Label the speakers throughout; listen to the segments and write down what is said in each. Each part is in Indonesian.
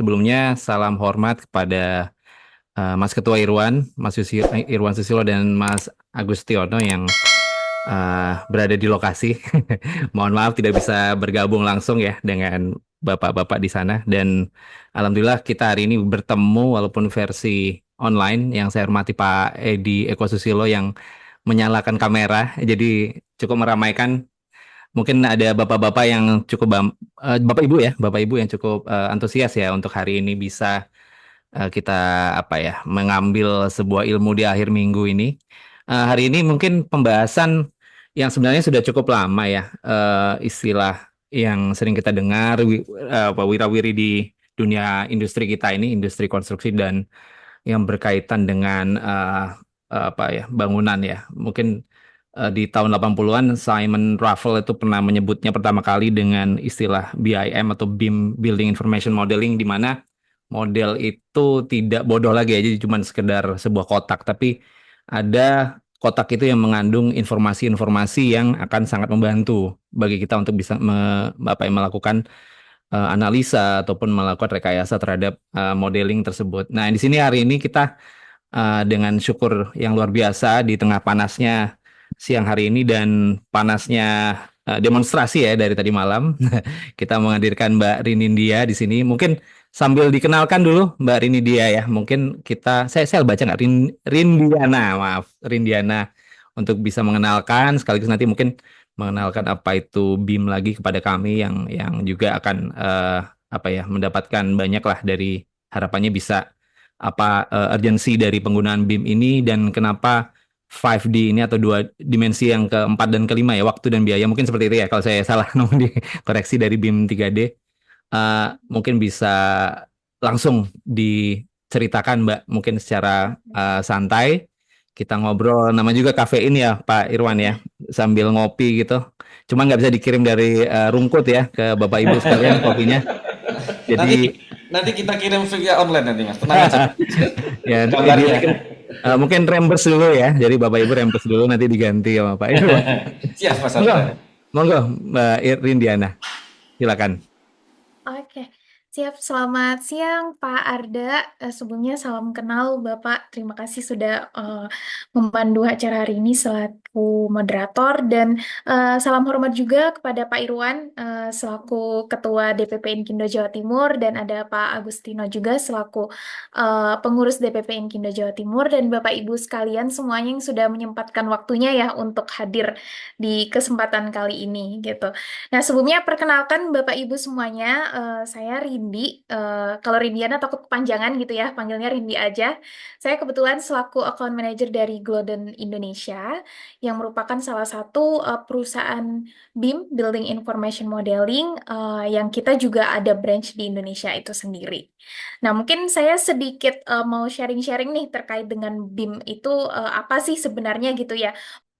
Speaker 1: Sebelumnya salam hormat kepada Mas Ketua Irwan, Irwan Susilo dan Mas Agustiono yang berada di lokasi. Mohon maaf tidak bisa bergabung langsung ya dengan bapak-bapak di sana. Dan alhamdulillah kita hari ini bertemu walaupun versi online. Yang saya hormati Pak Edi Eko Susilo yang menyalakan kamera, jadi cukup meramaikan. Mungkin ada bapak-bapak yang cukup bapak ibu ya, bapak ibu yang cukup antusias ya untuk hari ini bisa kita apa ya mengambil sebuah ilmu di akhir minggu ini. Hari ini mungkin pembahasan yang sebenarnya sudah cukup lama ya, istilah yang sering kita dengar apa wirawiri di dunia industri kita ini, industri konstruksi dan yang berkaitan dengan apa ya bangunan ya. Mungkin di tahun 80-an Simon Raffle itu pernah menyebutnya pertama kali dengan istilah BIM atau Building Information Modeling, di mana model itu tidak bodoh lagi ya, jadi cuma sekedar sebuah kotak, tapi ada kotak itu yang mengandung informasi-informasi yang akan sangat membantu bagi kita untuk bisa apa ya, melakukan analisa ataupun melakukan rekayasa terhadap modeling tersebut. Nah, di sini hari ini kita dengan syukur yang luar biasa di tengah panasnya siang hari ini dan panasnya demonstrasi ya dari tadi malam. Kita menghadirkan Mbak Rinindia di sini. Mungkin sambil dikenalkan dulu Mbak Rinindia ya. Mungkin saya baca nggak Rindiana, maaf Rindiana, untuk bisa mengenalkan sekaligus nanti mungkin mengenalkan apa itu BIM lagi kepada kami yang juga akan apa ya mendapatkan banyak lah dari harapannya bisa apa urgensi dari penggunaan BIM ini dan kenapa 5D ini atau dua dimensi yang keempat dan kelima ya waktu dan biaya mungkin seperti itu ya kalau saya salah namun dikoreksi dari BIM 3D. Mungkin bisa langsung diceritakan Mbak mungkin secara santai kita ngobrol, nama juga kafein ya Pak Irwan ya, sambil ngopi gitu, cuman nggak bisa dikirim dari Rungkut ya ke Bapak Ibu sekalian kopinya,
Speaker 2: Nanti
Speaker 1: jadi
Speaker 2: nanti kita kirim via online nanti Mas. Tenang aja.
Speaker 1: ya,
Speaker 2: Gambarnya.
Speaker 1: mungkin mungkin rembes dulu ya. Jadi Bapak Ibu rembes dulu nanti diganti sama Pak Irwan.
Speaker 2: Siap Mas
Speaker 1: Monggo,
Speaker 2: Arda.
Speaker 1: monggo Mbak Rindiana, silakan.
Speaker 3: Oke, siap. Selamat siang, Pak Arda. Sebelumnya salam kenal, Bapak. Terima kasih sudah memandu acara hari ini selaku moderator dan salam hormat juga kepada Pak Irwan selaku Ketua DPP Inkindo Jawa Timur dan ada Pak Agustino juga selaku pengurus DPP Inkindo Jawa Timur dan Bapak Ibu sekalian semuanya yang sudah menyempatkan waktunya ya untuk hadir di kesempatan kali ini gitu. Nah, sebelumnya perkenalkan Bapak Ibu semuanya, saya Rindi. Kalau Rindiana takut kepanjangan gitu ya, panggilnya Rindi aja. Saya kebetulan selaku account manager dari Gloden Indonesia, yang merupakan salah satu perusahaan BIM, Building Information Modeling, yang kita juga ada branch di Indonesia itu sendiri. Nah, mungkin saya sedikit mau sharing-sharing nih terkait dengan BIM itu apa sih sebenarnya gitu ya.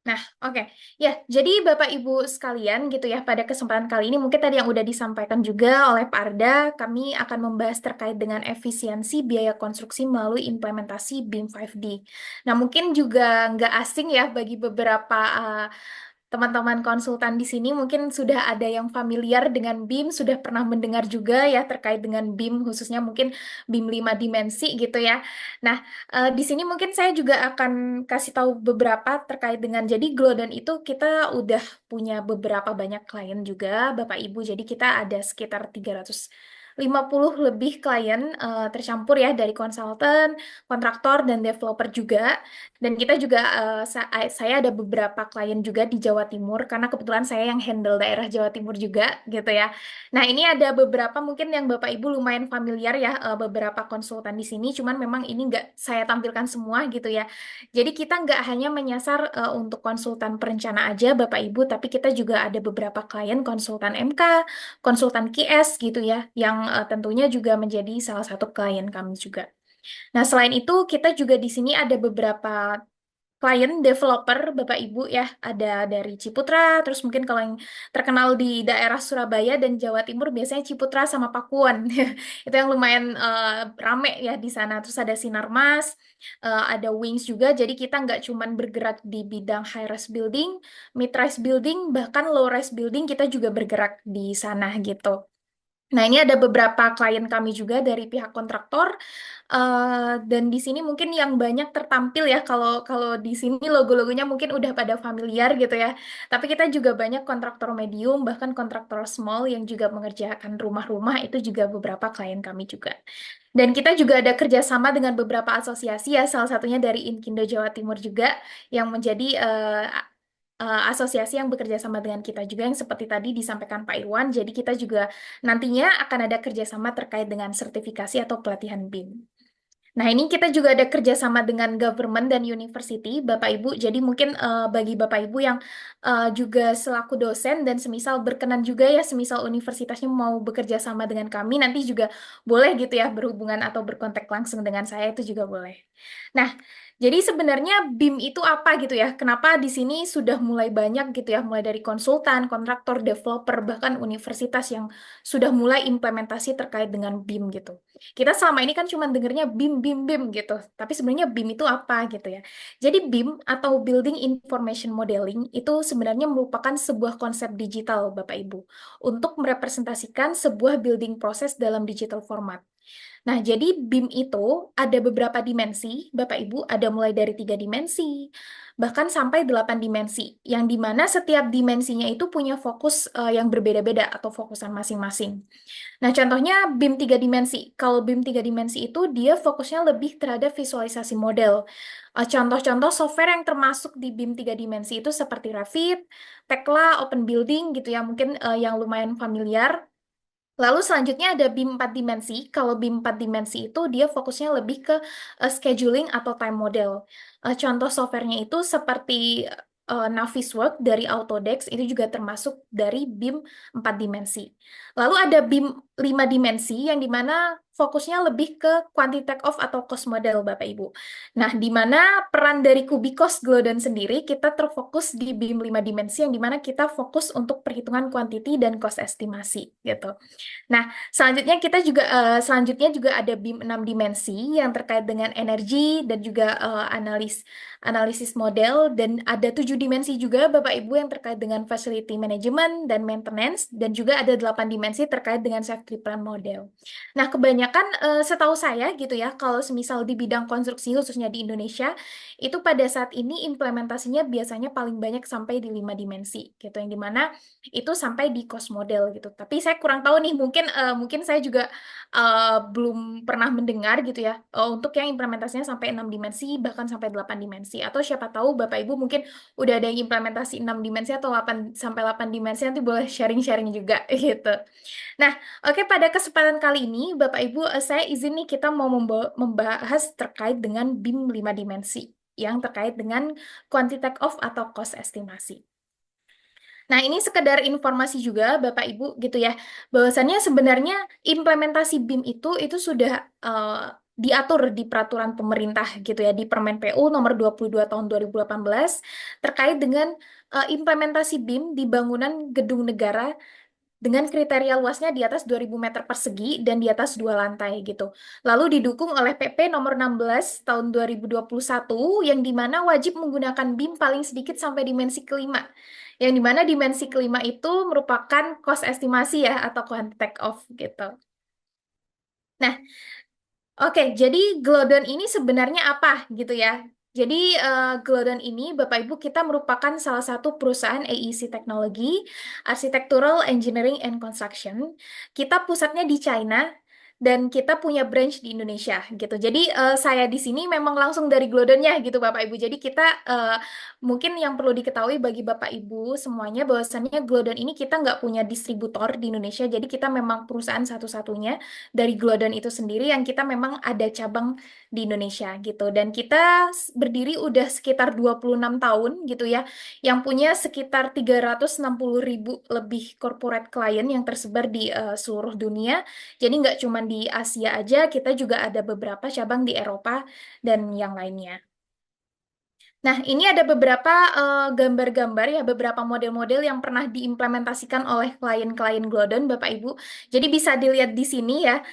Speaker 3: Nah, oke. Ya, jadi Bapak Ibu sekalian gitu ya, pada kesempatan kali ini mungkin tadi yang udah disampaikan juga oleh Pak Arda, kami akan membahas terkait dengan efisiensi biaya konstruksi melalui implementasi BIM 5D. Nah, mungkin juga nggak asing ya bagi beberapa teman-teman konsultan di sini mungkin sudah ada yang familiar dengan BIM, sudah pernah mendengar juga ya terkait dengan BIM, khususnya mungkin BIM 5 dimensi gitu ya. Nah, di sini mungkin saya juga akan kasih tahu beberapa terkait dengan jadi Glodan itu kita udah punya beberapa banyak klien juga Bapak Ibu. Jadi kita ada sekitar 350 lebih klien tercampur ya dari konsultan, kontraktor dan developer juga. Dan kita juga saya ada beberapa klien juga di Jawa Timur karena kebetulan saya yang handle daerah Jawa Timur juga gitu ya. Nah, ini ada beberapa mungkin yang Bapak Ibu lumayan familiar ya beberapa konsultan di sini, cuman memang ini nggak saya tampilkan semua gitu ya. Jadi kita nggak hanya menyasar untuk konsultan perencana aja Bapak Ibu, tapi kita juga ada beberapa klien konsultan MK, konsultan QS gitu ya, yang tentunya juga menjadi salah satu klien kami juga. Nah, selain itu kita juga di sini ada beberapa klien developer Bapak Ibu ya, ada dari Ciputra, terus mungkin kalau yang terkenal di daerah Surabaya dan Jawa Timur biasanya Ciputra sama Pakuan. Itu yang lumayan rame ya di sana. Terus ada Sinarmas, ada Wings juga. Jadi kita nggak cuman bergerak di bidang high rise building, mid rise building, bahkan low rise building kita juga bergerak di sana gitu. Nah, ini ada beberapa klien kami juga dari pihak kontraktor. Dan di sini mungkin yang banyak tertampil ya, kalau kalau di sini logo-logonya mungkin udah pada familiar gitu ya. Tapi kita juga banyak kontraktor medium, bahkan kontraktor small yang juga mengerjakan rumah-rumah, itu juga beberapa klien kami juga. Dan kita juga ada kerjasama dengan beberapa asosiasi ya, salah satunya dari Inkindo Jawa Timur juga, yang menjadi asosiasi yang bekerja sama dengan kita juga, yang seperti tadi disampaikan Pak Irwan. Jadi kita juga nantinya akan ada kerjasama terkait dengan sertifikasi atau pelatihan BIM. Nah, ini kita juga ada kerjasama dengan government dan university, Bapak Ibu. Jadi mungkin bagi Bapak Ibu yang juga selaku dosen dan semisal berkenan juga ya, semisal universitasnya mau bekerja sama dengan kami, nanti juga boleh gitu ya berhubungan atau berkontak langsung dengan saya, itu juga boleh. Nah, jadi sebenarnya BIM itu apa gitu ya? Kenapa di sini sudah mulai banyak gitu ya, mulai dari konsultan, kontraktor, developer, bahkan universitas yang sudah mulai implementasi terkait dengan BIM gitu. Kita selama ini kan cuma dengernya BIM, BIM, BIM gitu. Tapi sebenarnya BIM itu apa gitu ya. Jadi BIM atau Building Information Modeling itu sebenarnya merupakan sebuah konsep digital Bapak Ibu untuk merepresentasikan sebuah building proses dalam digital format. Nah, jadi BIM itu ada beberapa dimensi, Bapak Ibu, ada mulai dari 3 dimensi, bahkan sampai 8 dimensi, yang dimana setiap dimensinya itu punya fokus yang berbeda-beda atau fokusan masing-masing. Nah, contohnya BIM 3 dimensi. Kalau BIM 3 dimensi itu dia fokusnya lebih terhadap visualisasi model. Contoh-contoh software yang termasuk di BIM 3 dimensi itu seperti Revit, Tekla, Open Building gitu ya, mungkin yang lumayan familiar. Lalu selanjutnya ada BIM 4 dimensi. Kalau BIM 4 dimensi itu dia fokusnya lebih ke scheduling atau time model. Contoh softwarenya itu seperti Navisworks dari Autodesk, itu juga termasuk dari BIM 4 dimensi. Lalu ada BIM 5 dimensi yang dimana fokusnya lebih ke quantity take-off atau cost model Bapak Ibu. Nah, di mana peran dari Kubikos Glodon sendiri kita terfokus di BIM 5 dimensi yang dimana kita fokus untuk perhitungan quantity dan cost estimasi gitu. Nah, selanjutnya juga ada BIM 6 dimensi yang terkait dengan energi dan juga analisis model, dan ada 7 dimensi juga Bapak Ibu yang terkait dengan facility management dan maintenance, dan juga ada 8 dimensi terkait dengan safety plan model. Nah, kebanyakan setahu saya gitu ya, kalau semisal di bidang konstruksi khususnya di Indonesia, itu pada saat ini implementasinya biasanya paling banyak sampai di 5 dimensi gitu, yang dimana itu sampai di cost model gitu. Tapi saya kurang tahu nih, mungkin saya juga belum pernah mendengar gitu ya untuk yang implementasinya sampai 6 dimensi bahkan sampai 8 dimensi. Atau siapa tahu Bapak Ibu mungkin udah ada yang implementasi 6 dimensi atau 8 sampai 8 dimensi, nanti boleh sharing-sharing juga gitu. Nah, oke, pada kesempatan kali ini Bapak Ibu, saya izin nih kita mau membahas terkait dengan BIM 5 dimensi yang terkait dengan quantity take-off atau cost estimasi. Nah, ini sekedar informasi juga Bapak Ibu gitu ya. Bahwasannya sebenarnya implementasi BIM itu sudah diatur di peraturan pemerintah gitu ya, di Permen PU nomor 22 tahun 2018 terkait dengan implementasi BIM di bangunan gedung negara dengan kriteria luasnya di atas 2.000 meter persegi dan di atas 2 lantai gitu. Lalu didukung oleh PP nomor 16 tahun 2021 yang dimana wajib menggunakan BIM paling sedikit sampai dimensi kelima. Yang dimana dimensi kelima itu merupakan cost estimasi ya atau quantity take off gitu. Nah, oke, jadi Glodon ini sebenarnya apa gitu ya? Jadi Glodon ini Bapak Ibu kita merupakan salah satu perusahaan AEC teknologi, Architectural Engineering and Construction. Kita pusatnya di China dan kita punya branch di Indonesia gitu. Jadi saya di sini memang langsung dari Glodonnya gitu Bapak Ibu. Jadi kita mungkin yang perlu diketahui bagi Bapak Ibu semuanya bahwasannya Glodon ini kita nggak punya distributor di Indonesia. Jadi kita memang perusahaan satu-satunya dari Glodon itu sendiri yang kita memang ada cabang di Indonesia gitu. Dan kita berdiri udah sekitar 26 tahun gitu ya, yang punya sekitar 360.000 lebih corporate client yang tersebar di seluruh dunia. Jadi nggak cuma di Asia aja, kita juga ada beberapa cabang di Eropa dan yang lainnya. Nah, ini ada beberapa gambar-gambar ya, beberapa model-model yang pernah diimplementasikan oleh klien-klien Glodon, Bapak Ibu. Jadi bisa dilihat di sini ya,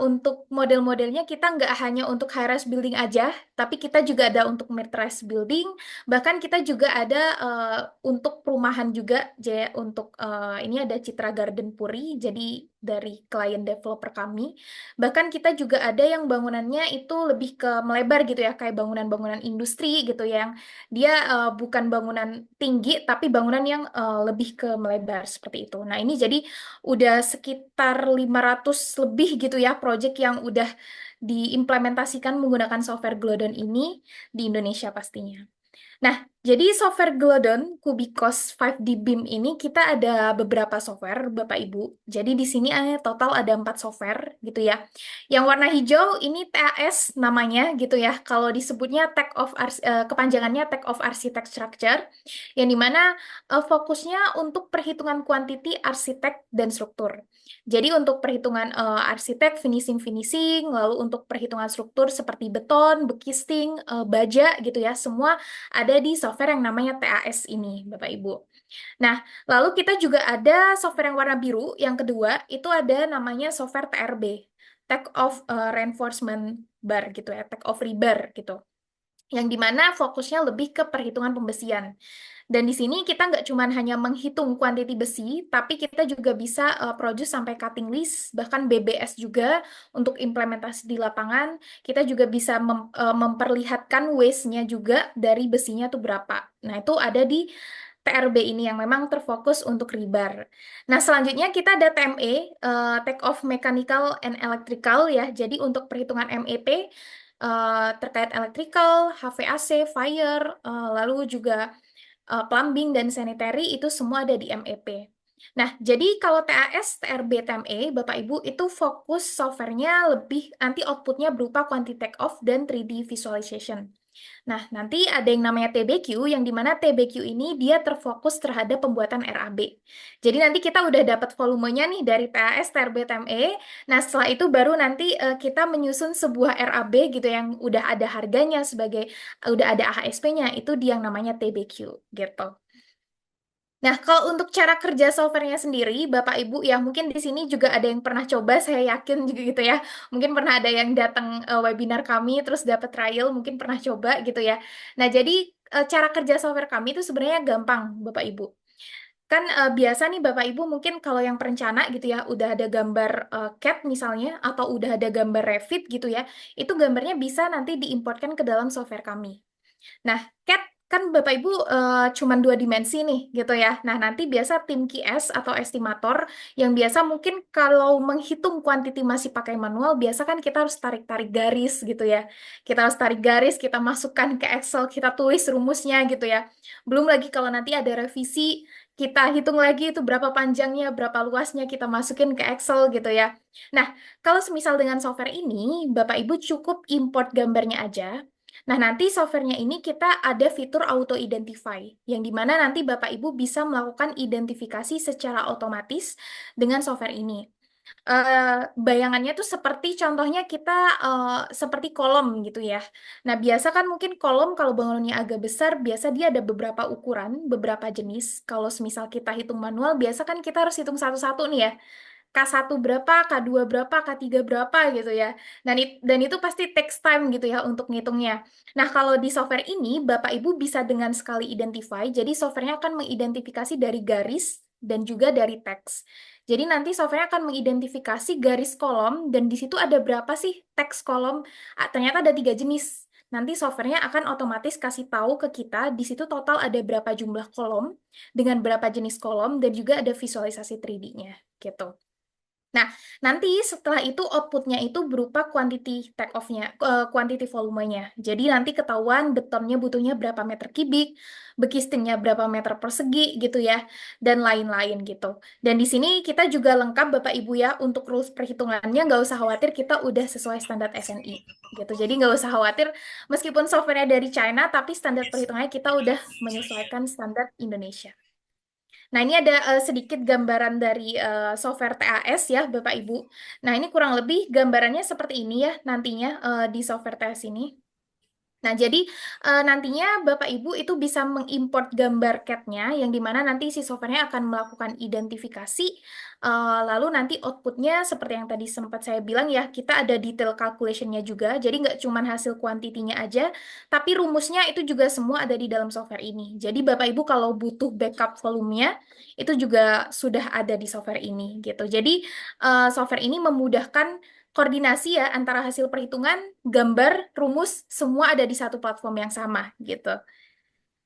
Speaker 3: untuk model-modelnya kita nggak hanya untuk high-rise building aja, tapi kita juga ada untuk mid-rise building, bahkan kita juga ada untuk perumahan juga, untuk ini ada Citra Garden Puri, jadi dari klien developer kami. Bahkan kita juga ada yang bangunannya itu lebih ke melebar gitu ya, kayak bangunan-bangunan industri gitu yang dia bukan bangunan tinggi, tapi bangunan yang lebih ke melebar seperti itu. Nah, ini jadi udah sekitar 500 lebih gitu ya, project yang udah diimplementasikan menggunakan software Glodon ini di Indonesia pastinya. Nah, jadi software Glodon Cubicos 5D Beam ini kita ada beberapa software, Bapak Ibu. Jadi di sini total ada 4 software gitu ya. Yang warna hijau ini TAS namanya gitu ya. Kalau disebutnya kepanjangannya Tech of Architect Structure, yang dimana fokusnya untuk perhitungan kuantiti arsitek dan struktur. Jadi untuk perhitungan arsitek, finishing, lalu untuk perhitungan struktur seperti beton, bekisting, baja gitu ya, semua ada di software yang namanya TAS ini, Bapak Ibu. Nah, lalu kita juga ada software yang warna biru, yang kedua, itu ada namanya software TRB, Take Off Reinforcement Bar gitu ya, Take Off Rebar gitu. Yang dimana fokusnya lebih ke perhitungan pembesian. Dan di sini kita nggak cuma hanya menghitung kuantiti besi, tapi kita juga bisa produce sampai cutting list, bahkan BBS juga untuk implementasi di lapangan. Kita juga bisa memperlihatkan waste-nya juga dari besinya tuh berapa. Nah, itu ada di TRB ini yang memang terfokus untuk rebar. Nah, selanjutnya kita ada TME, Take Off Mechanical and Electrical ya. Jadi untuk perhitungan MEP, terkait electrical, HVAC, fire, lalu juga plumbing dan sanitary itu semua ada di MEP. Nah, jadi kalau TAS, TRB, TME, Bapak Ibu itu fokus softwarenya lebih nanti outputnya berupa quantity take-off dan 3D visualization. Nah, nanti ada yang namanya TBQ, yang dimana TBQ ini dia terfokus terhadap pembuatan RAB. Jadi nanti kita udah dapat volumenya nih dari TAS, TRB, TME. Nah, setelah itu baru nanti kita menyusun sebuah RAB gitu yang udah ada harganya udah ada AHSP-nya, itu dia yang namanya TBQ gitu. Nah, kalau untuk cara kerja softwarenya sendiri, Bapak Ibu ya mungkin di sini juga ada yang pernah coba, saya yakin juga gitu ya. Mungkin pernah ada yang datang webinar kami terus dapat trial, mungkin pernah coba gitu ya. Nah, jadi cara kerja software kami itu sebenarnya gampang, Bapak Ibu. Kan biasa nih Bapak Ibu mungkin kalau yang perencana gitu ya, udah ada gambar CAD misalnya atau udah ada gambar Revit gitu ya, itu gambarnya bisa nanti diimportkan ke dalam software kami. Nah, CAD kan Bapak Ibu cuma 2 dimensi nih gitu ya. Nah, nanti biasa tim QS atau estimator yang biasa mungkin kalau menghitung kuantiti masih pakai manual, biasa kan kita harus tarik-tarik garis gitu ya. Kita harus tarik garis, kita masukkan ke Excel, kita tulis rumusnya gitu ya. Belum lagi kalau nanti ada revisi, kita hitung lagi itu berapa panjangnya, berapa luasnya, kita masukin ke Excel gitu ya. Nah, kalau semisal dengan software ini, Bapak Ibu cukup import gambarnya aja. Nah, nanti softwarenya ini kita ada fitur auto identify, yang dimana nanti Bapak Ibu bisa melakukan identifikasi secara otomatis dengan software ini. Bayangannya tuh seperti contohnya kita seperti kolom gitu ya. Nah, biasa kan mungkin kolom kalau bangunannya agak besar, biasa dia ada beberapa ukuran, beberapa jenis. Kalau semisal kita hitung manual, biasa kan kita harus hitung satu-satu nih ya. K1 berapa, K2 berapa, K3 berapa gitu ya. Dan itu pasti takes time gitu ya untuk ngitungnya. Nah, kalau di software ini, Bapak Ibu bisa dengan sekali identify, jadi softwarenya akan mengidentifikasi dari garis dan juga dari teks. Jadi nanti softwarenya akan mengidentifikasi garis kolom, dan di situ ada berapa sih teks kolom. Ternyata ada 3 jenis. Nanti softwarenya akan otomatis kasih tahu ke kita, di situ total ada berapa jumlah kolom, dengan berapa jenis kolom, dan juga ada visualisasi 3D-nya gitu. Nah, nanti setelah itu outputnya itu berupa quantity take off-nya, quantity volumenya. Jadi nanti ketahuan betonnya butuhnya berapa meter kubik, bekistingnya berapa meter persegi gitu ya, dan lain-lain gitu. Dan di sini kita juga lengkap Bapak Ibu ya untuk rules perhitungannya, nggak usah khawatir kita udah sesuai standar SNI gitu. Jadi nggak usah khawatir meskipun softwarenya dari China, tapi standar perhitungannya kita udah menyesuaikan standar Indonesia. Nah, ini ada sedikit gambaran dari software TAS ya, Bapak Ibu. Nah, ini kurang lebih gambarannya seperti ini ya nantinya di software TAS ini. Nah, jadi nantinya Bapak Ibu itu bisa mengimport gambar CAD-nya, yang dimana nanti si software-nya akan melakukan identifikasi, lalu nanti output-nya seperti yang tadi sempat saya bilang ya, kita ada detail calculation-nya juga, jadi nggak cuma hasil kuantitinya aja, tapi rumusnya itu juga semua ada di dalam software ini. Jadi Bapak Ibu kalau butuh backup volumenya, itu juga sudah ada di software ini gitu. Jadi software ini memudahkan koordinasi ya antara hasil perhitungan, gambar, rumus, semua ada di satu platform yang sama gitu.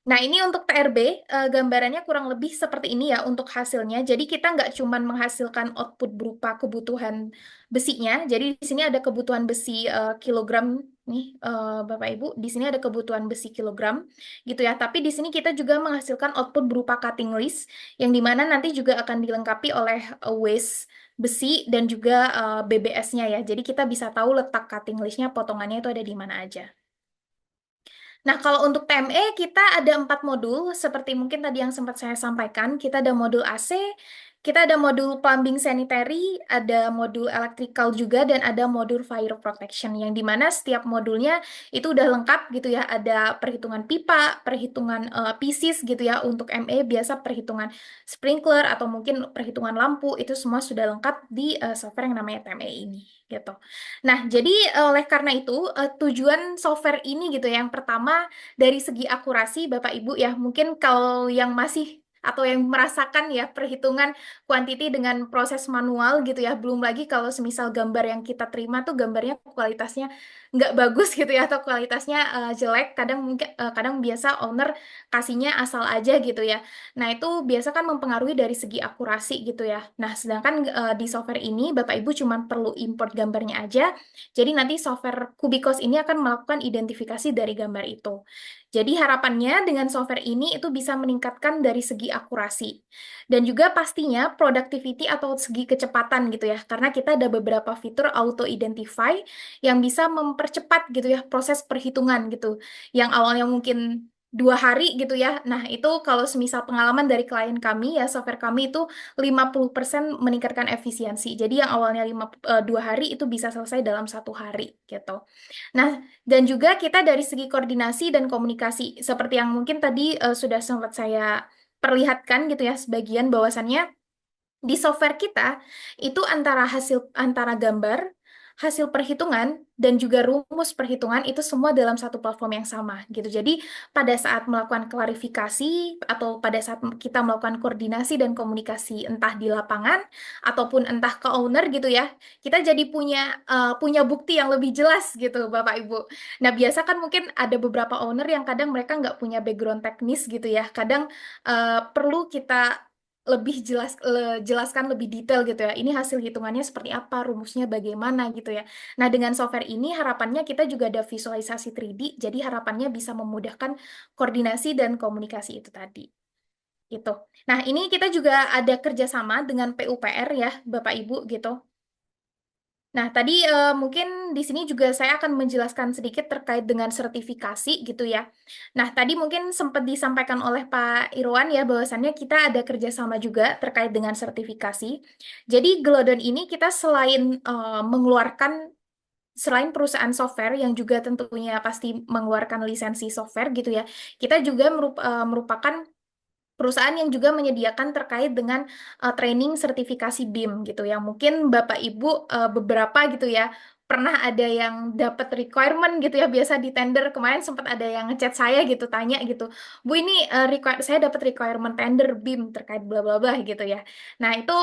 Speaker 3: Nah, ini untuk TRB, gambarannya kurang lebih seperti ini ya untuk hasilnya. Jadi kita nggak cuma menghasilkan output berupa kebutuhan besinya. Jadi di sini ada kebutuhan besi kilogram nih, Bapak Ibu. Di sini ada kebutuhan besi kilogram gitu ya. Tapi di sini kita juga menghasilkan output berupa cutting list, yang dimana nanti juga akan dilengkapi oleh waste besi dan juga BBS-nya ya. Jadi kita bisa tahu letak cutting list-nya, potongannya itu ada di mana aja. Nah, kalau untuk TME kita ada 4 modul, seperti mungkin tadi yang sempat saya sampaikan. Kita ada modul AC, kita ada modul plumbing sanitary, ada modul electrical juga, dan ada modul fire protection, yang dimana setiap modulnya itu udah lengkap gitu ya. Ada perhitungan pipa, perhitungan pieces gitu ya. Untuk ME biasa perhitungan sprinkler, atau mungkin perhitungan lampu, itu semua sudah lengkap di software yang namanya TME ini gitu. Nah, jadi oleh karena itu tujuan software ini gitu ya, yang pertama dari segi akurasi Bapak Ibu ya, mungkin kalau yang masih atau yang merasakan ya perhitungan quantity dengan proses manual gitu ya, belum lagi kalau semisal gambar yang kita terima tuh gambarnya kualitasnya nggak bagus gitu ya, atau kualitasnya jelek, kadang mungkin kadang biasa owner kasihnya asal aja gitu ya. Nah, itu biasa kan mempengaruhi dari segi akurasi gitu ya. Nah, sedangkan di software ini Bapak Ibu cuma perlu import gambarnya aja. Jadi nanti software Cubicos ini akan melakukan identifikasi dari gambar itu. Jadi harapannya dengan software ini itu bisa meningkatkan dari segi akurasi. Dan juga pastinya productivity atau segi kecepatan gitu ya. Karena kita ada beberapa fitur auto identify yang bisa mempercepat gitu ya proses perhitungan gitu. Yang awalnya mungkin 2 hari gitu ya. Nah, itu kalau semisal pengalaman dari klien kami ya, software kami itu 50% meningkatkan efisiensi. Jadi yang awalnya 2 hari itu bisa selesai dalam 1 hari gitu. Nah, dan juga kita dari segi koordinasi dan komunikasi, seperti yang mungkin tadi sudah sempat saya perlihatkan gitu ya, sebagian bahwasannya di software kita itu antara gambar, hasil perhitungan, dan juga rumus perhitungan itu semua dalam satu platform yang sama gitu. Jadi pada saat melakukan klarifikasi atau pada saat kita melakukan koordinasi dan komunikasi entah di lapangan ataupun entah ke owner gitu ya, kita jadi punya bukti yang lebih jelas gitu Bapak Ibu. Nah, biasa kan mungkin ada beberapa owner yang kadang mereka nggak punya background teknis gitu ya. Kadang perlu kita lebih jelaskan lebih detail gitu ya. Ini hasil hitungannya seperti apa, rumusnya bagaimana gitu ya. Nah, dengan software ini harapannya kita juga ada visualisasi 3D, jadi harapannya bisa memudahkan koordinasi dan komunikasi itu tadi. Gitu. Nah, ini kita juga ada kerjasama dengan PUPR ya, Bapak Ibu gitu. Nah, tadi mungkin di sini juga saya akan menjelaskan sedikit terkait dengan sertifikasi gitu ya. Nah, tadi mungkin sempat disampaikan oleh Pak Irwan ya, bahwasannya kita ada kerjasama juga terkait dengan sertifikasi. Jadi, Glodon ini kita selain perusahaan software yang juga tentunya pasti mengeluarkan lisensi software gitu ya, kita juga merupakan perusahaan yang juga menyediakan terkait dengan training sertifikasi BIM gitu yang mungkin Bapak Ibu beberapa gitu ya pernah ada yang dapat requirement gitu ya, biasa di tender kemarin sempat ada yang ngechat saya gitu, tanya gitu, Bu ini saya dapat requirement tender BIM terkait bla bla bla gitu ya. Nah, itu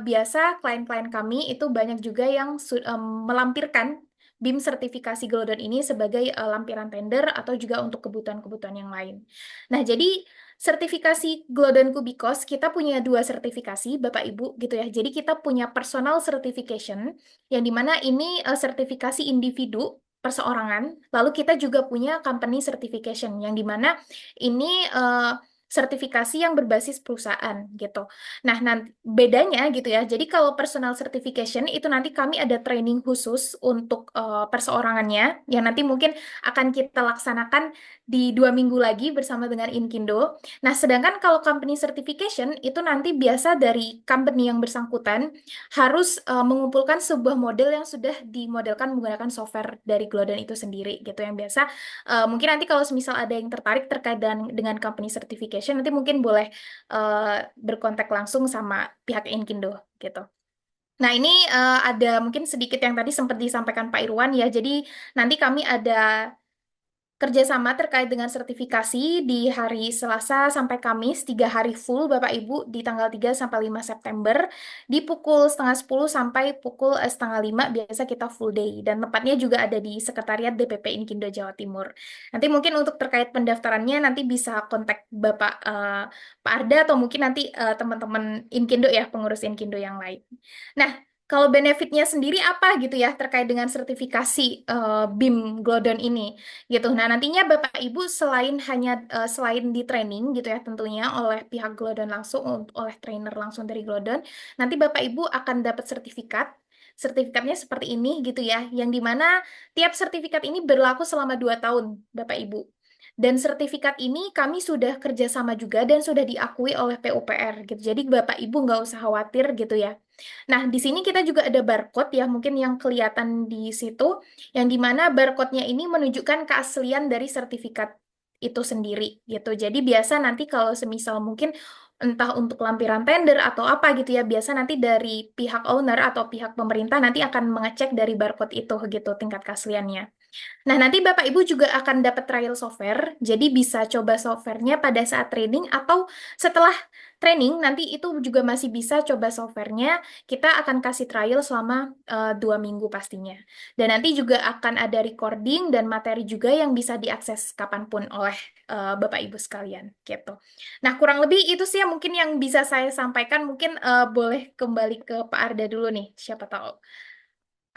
Speaker 3: biasa klien-klien kami itu banyak juga yang melampirkan BIM sertifikasi Glodon ini sebagai lampiran tender atau juga untuk kebutuhan-kebutuhan yang lain. Nah, jadi sertifikasi Glodon Kubikos, kita punya 2 sertifikasi, Bapak Ibu, gitu ya. Jadi kita punya personal certification, yang dimana ini sertifikasi individu, perseorangan. Lalu kita juga punya company certification, yang dimana ini sertifikasi yang berbasis perusahaan, gitu. Nah, nanti bedanya gitu ya. Jadi kalau personal certification itu nanti kami ada training khusus untuk perseorangannya, yang nanti mungkin akan kita laksanakan di 2 minggu lagi bersama dengan Inkindo. Nah, sedangkan kalau company certification itu nanti biasa dari company yang bersangkutan harus mengumpulkan sebuah model yang sudah dimodelkan menggunakan software dari Glodon itu sendiri gitu. Yang biasa mungkin nanti kalau misal ada yang tertarik terkait dengan company certification, nanti mungkin boleh berkontak langsung sama pihak Inkindo gitu. Nah, ini ada mungkin sedikit yang tadi sempat disampaikan Pak Irwan ya. Jadi nanti kami ada kerjasama terkait dengan sertifikasi di hari Selasa sampai Kamis, 3 hari full Bapak Ibu di tanggal 3 sampai 5 September di pukul setengah 10 sampai pukul setengah 5 biasa kita full day dan tempatnya juga ada di Sekretariat DPP Inkindo Jawa Timur. Nanti mungkin untuk terkait pendaftarannya nanti bisa kontak Bapak Pak Arda atau mungkin nanti teman-teman Inkindo ya, pengurus Inkindo yang lain. Nah, kalau benefitnya sendiri apa gitu ya terkait dengan sertifikasi BIM Glodon ini gitu. Nah, nantinya Bapak Ibu selain di training gitu ya tentunya oleh pihak Glodon langsung oleh trainer langsung dari Glodon, nanti Bapak Ibu akan dapat sertifikat. Sertifikatnya seperti ini gitu ya, yang dimana tiap sertifikat ini berlaku selama 2 tahun, Bapak Ibu. Dan sertifikat ini kami sudah kerjasama juga dan sudah diakui oleh PUPR gitu. Jadi Bapak Ibu nggak usah khawatir gitu ya. Nah, di sini kita juga ada barcode ya, mungkin yang kelihatan di situ, yang dimana barcode-nya ini menunjukkan keaslian dari sertifikat itu sendiri gitu. Jadi biasa nanti kalau semisal mungkin entah untuk lampiran tender atau apa gitu ya, biasa nanti dari pihak owner atau pihak pemerintah nanti akan mengecek dari barcode itu gitu tingkat keasliannya. Nah, nanti Bapak Ibu juga akan dapat trial software, jadi bisa coba softwarenya pada saat training atau setelah training, nanti itu juga masih bisa coba softwarenya. Kita akan kasih trial selama 2 minggu pastinya. Dan nanti juga akan ada recording dan materi juga yang bisa diakses kapanpun oleh Bapak Ibu sekalian, gitu. Nah, kurang lebih itu sih yang mungkin yang bisa saya sampaikan. Mungkin boleh kembali ke Pak Arda dulu nih, siapa tahu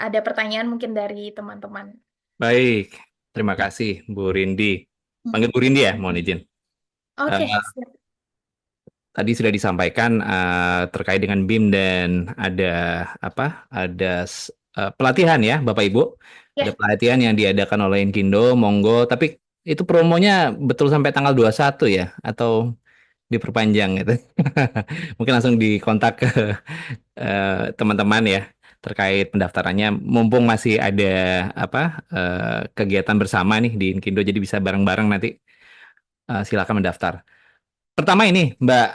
Speaker 3: ada pertanyaan mungkin dari teman-teman.
Speaker 1: Baik, terima kasih Bu Rindi. Panggil Bu Rindi ya, mohon izin.
Speaker 3: Oke,
Speaker 1: Eh,
Speaker 3: siap.
Speaker 1: Tadi sudah disampaikan terkait dengan BIM dan ada apa? Ada pelatihan ya, Bapak Ibu. Ada
Speaker 3: Ya,
Speaker 1: pelatihan yang diadakan oleh Inkindo, monggo. Tapi itu promonya betul sampai tanggal 21 ya, atau diperpanjang gitu. Mungkin langsung dikontak ke teman-teman ya terkait pendaftarannya. Mumpung masih ada kegiatan bersama nih di Inkindo, jadi bisa bareng-bareng nanti. Silakan mendaftar. Pertama ini, Mbak,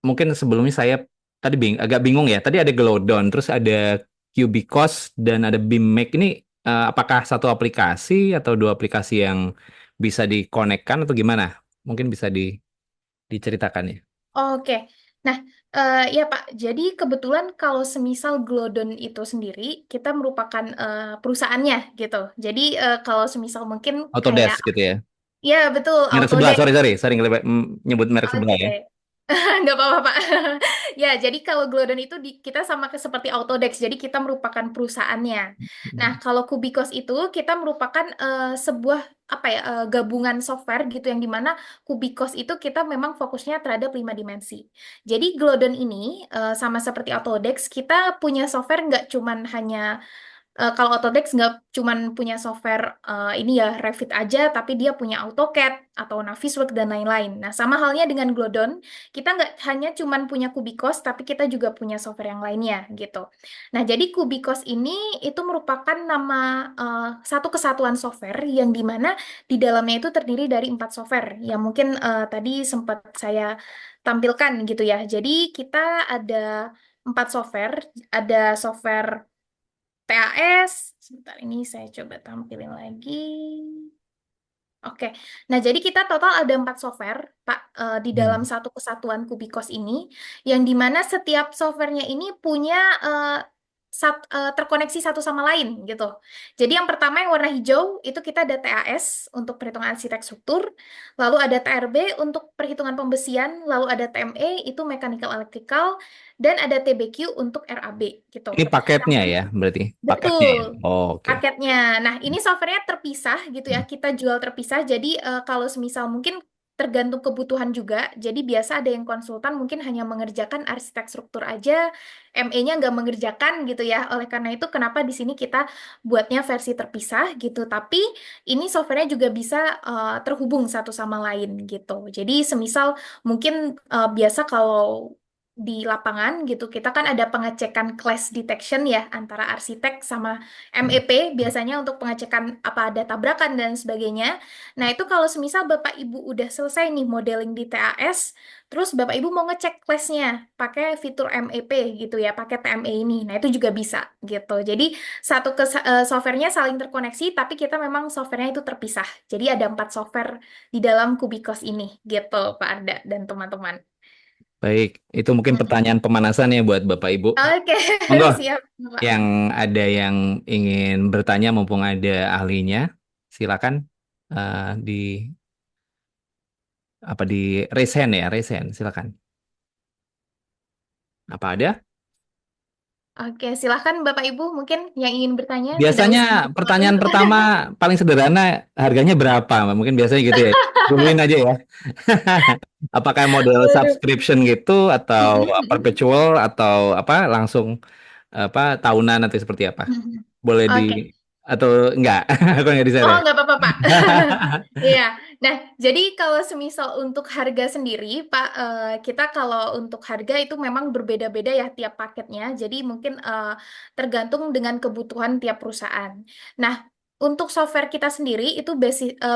Speaker 1: mungkin sebelumnya saya tadi agak bingung ya. Tadi ada Glowdon, terus ada Cubicos dan ada BIMMake ini apakah satu aplikasi atau dua aplikasi yang bisa dikonekkan atau gimana? Mungkin bisa diceritakan ya.
Speaker 3: oke. Nah, ya Pak, jadi kebetulan kalau semisal Glodon itu sendiri, kita merupakan perusahaannya gitu. Jadi kalau semisal mungkin kayak,
Speaker 1: Autodesk gitu ya.
Speaker 3: ya betul,
Speaker 1: Merek sebelah,
Speaker 3: Autodesk.
Speaker 1: sorry sorry, sering nyebut merek sebelah
Speaker 3: Oke,
Speaker 1: ya.
Speaker 3: nggak apa-apa, Pak. Ya, jadi kalau Glodon itu kita sama seperti Autodesk, jadi kita merupakan perusahaannya. Nah, kalau Cubicos itu kita merupakan sebuah apa ya gabungan software gitu yang dimana Cubicos itu kita memang fokusnya terhadap 5 dimensi. Jadi Glodon ini sama seperti Autodesk kita punya software nggak cuman hanya kalau Autodesk nggak cuman punya software ini ya Revit aja, tapi dia punya AutoCAD atau Navisworks dan lain-lain. Nah, sama halnya dengan Glodon, kita nggak hanya cuman punya Cubicos, tapi kita juga punya software yang lainnya gitu. Nah, jadi Cubicos ini itu merupakan nama satu kesatuan software yang dimana di dalamnya itu terdiri dari 4 software yang mungkin tadi sempat saya tampilkan gitu ya. Jadi kita ada 4 software, ada software TAS. Sebentar ini saya coba tampilin lagi. Oke, nah jadi kita total ada 4 software, Pak, di dalam
Speaker 1: Hmm.
Speaker 3: satu kesatuan Kubikos ini, yang dimana setiap softwarenya ini punya terkoneksi satu sama lain gitu. Jadi yang pertama yang warna hijau itu kita ada TAS untuk perhitungan arsitek struktur, lalu ada TRB untuk perhitungan pembesian, lalu ada TME itu mechanical electrical, dan ada TBQ untuk RAB gitu.
Speaker 1: Ini
Speaker 3: Nah,
Speaker 1: paketnya ya, berarti paketnya
Speaker 3: betul,
Speaker 1: ya. Oh, oke.
Speaker 3: paketnya. Nah, ini softwarenya terpisah gitu ya. Kita jual terpisah. Jadi kalau semisal mungkin tergantung kebutuhan juga. Jadi biasa ada yang konsultan mungkin hanya mengerjakan arsitek struktur aja, ME-nya nggak mengerjakan gitu ya. Oleh karena itu kenapa di sini kita buatnya versi terpisah gitu. Tapi ini softwarenya juga bisa terhubung satu sama lain gitu. Jadi semisal mungkin biasa kalau di lapangan gitu kita kan ada pengecekan clash detection ya antara arsitek sama MEP biasanya untuk pengecekan apa ada tabrakan dan sebagainya. Nah, itu kalau semisal Bapak Ibu udah selesai nih modeling di TAS, terus Bapak Ibu mau ngecek class-nya pakai fitur MEP gitu ya, pakai TME ini. Nah, itu juga bisa gitu. Jadi, softwarenya saling terkoneksi, tapi kita memang softwarenya itu terpisah. Jadi, ada 4 software di dalam Kubikos ini gitu, Pak Arda dan teman-teman.
Speaker 1: Baik, itu mungkin
Speaker 3: Mm-mm.
Speaker 1: pertanyaan pemanasan ya buat Bapak Ibu.
Speaker 3: Oke,
Speaker 1: Monggo,
Speaker 3: siap, Pak.
Speaker 1: yang ada yang ingin bertanya mumpung ada ahlinya, silakan di apa di raise hand ya, raise hand, silakan. Apa ada?
Speaker 3: Oke, silahkan Bapak Ibu mungkin yang ingin bertanya tidak
Speaker 1: Biasanya
Speaker 3: usah malu-malu.
Speaker 1: pertanyaan pertama paling sederhana, harganya berapa? Mungkin biasanya gitu ya. Duluin aja ya. Apakah model
Speaker 3: Waduh.
Speaker 1: subscription gitu atau perpetual atau apa langsung apa tahunan atau seperti apa? Boleh di
Speaker 3: Oke.
Speaker 1: atau enggak? Aku nggak di share
Speaker 3: Oh,
Speaker 1: ya.
Speaker 3: nggak apa-apa, Pak. Iya. Nah, jadi kalau semisal untuk harga sendiri, Pak, kita kalau untuk harga itu memang berbeda-beda ya tiap paketnya. Jadi mungkin tergantung dengan kebutuhan tiap perusahaan. Nah, untuk software kita sendiri itu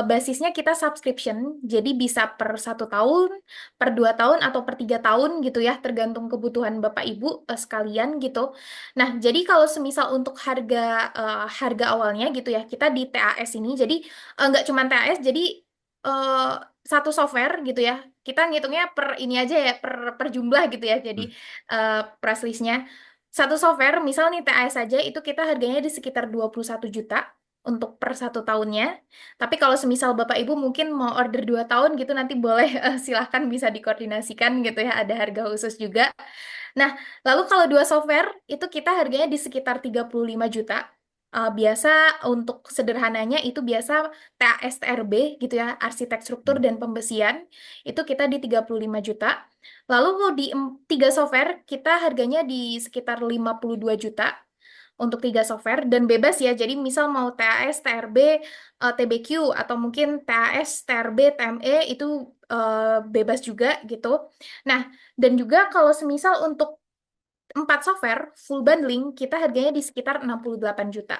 Speaker 3: basisnya kita subscription. Jadi bisa per 1 tahun, per 2 tahun, atau per 3 tahun gitu ya, tergantung kebutuhan Bapak Ibu sekalian gitu. Nah, jadi kalau semisal untuk harga awalnya gitu ya, kita di TAS ini, jadi nggak cuma TAS, jadi eh, satu software gitu ya. Kita ngitungnya per ini aja ya, per jumlah gitu ya. Jadi
Speaker 1: Hmm.
Speaker 3: price list-nya. Satu software, misal nih TAS saja, itu kita harganya di sekitar 21 juta untuk per 1 tahunnya. Tapi kalau semisal Bapak Ibu mungkin mau order 2 tahun gitu, nanti boleh silahkan bisa dikoordinasikan gitu ya, ada harga khusus juga. Nah, lalu kalau dua software itu kita harganya di sekitar 35 juta. Biasa untuk sederhananya itu biasa TAS-TRB gitu ya, arsitek struktur dan pembesian, itu kita di 35 juta. Lalu di 3 software kita harganya di sekitar 52 juta untuk 3 software dan bebas ya. Jadi misal mau TAS, TRB, TBQ atau mungkin TAS, TRB, TME itu bebas juga gitu. Nah, dan juga kalau semisal untuk 4 software full bundling kita harganya di sekitar 68 juta.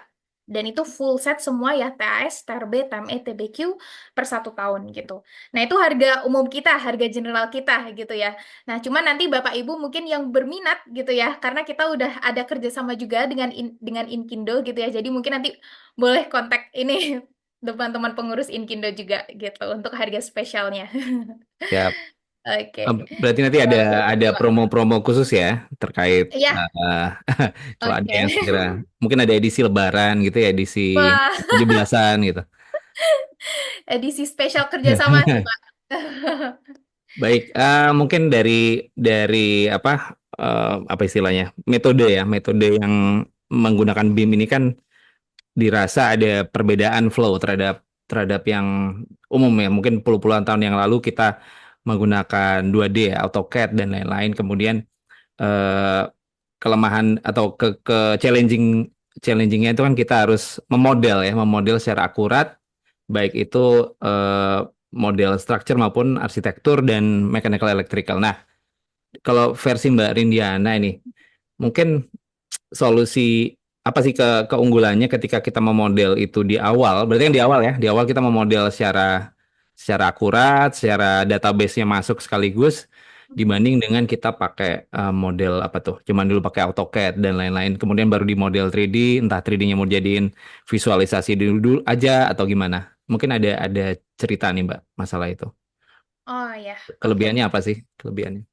Speaker 3: Dan itu full set semua ya, TAS, TRB, TME, TBQ per 1 tahun gitu. Nah itu harga umum kita, harga general kita gitu ya. Nah cuman nanti Bapak Ibu mungkin yang berminat gitu ya, karena kita udah ada kerjasama juga dengan Inkindo gitu ya. Jadi mungkin nanti boleh kontak ini teman-teman pengurus Inkindo juga gitu untuk harga spesialnya.
Speaker 1: Ya,
Speaker 3: Oke.
Speaker 1: berarti nanti ada
Speaker 3: Begitu,
Speaker 1: ada
Speaker 3: Pak.
Speaker 1: promo-promo khusus ya terkait
Speaker 3: Iya,
Speaker 1: kalau ada
Speaker 3: oke.
Speaker 1: yang segera mungkin ada edisi Lebaran gitu ya, edisi
Speaker 3: Wah,
Speaker 1: 17-an gitu.
Speaker 3: edisi spesial kerjasama sih, Pak.
Speaker 1: Baik, mungkin dari apa apa istilahnya metode ya, metode yang menggunakan BIM ini kan dirasa ada perbedaan flow terhadap terhadap yang umum ya. Mungkin puluh-puluhan tahun yang lalu kita menggunakan 2D ya, AutoCAD dan lain-lain. Kemudian eh, kelemahan atau ke challengingnya itu kan kita harus memodel ya, memodel secara akurat, baik itu eh, model structure maupun arsitektur dan mechanical electrical. Nah, kalau versi Mbak Rindiana ini, mungkin solusi apa sih keunggulannya ketika kita memodel itu di awal? Berarti kan di awal ya, di awal kita memodel secara secara akurat, secara database-nya masuk sekaligus dibanding dengan kita pakai model apa tuh? Cuman dulu pakai AutoCAD dan lain-lain, kemudian baru di model 3D, entah 3D-nya mau jadiin visualisasi dulu, dulu aja atau gimana? Mungkin ada cerita nih Mbak masalah itu.
Speaker 3: Oh ya, oke.
Speaker 1: Kelebihannya apa sih? Kelebihannya?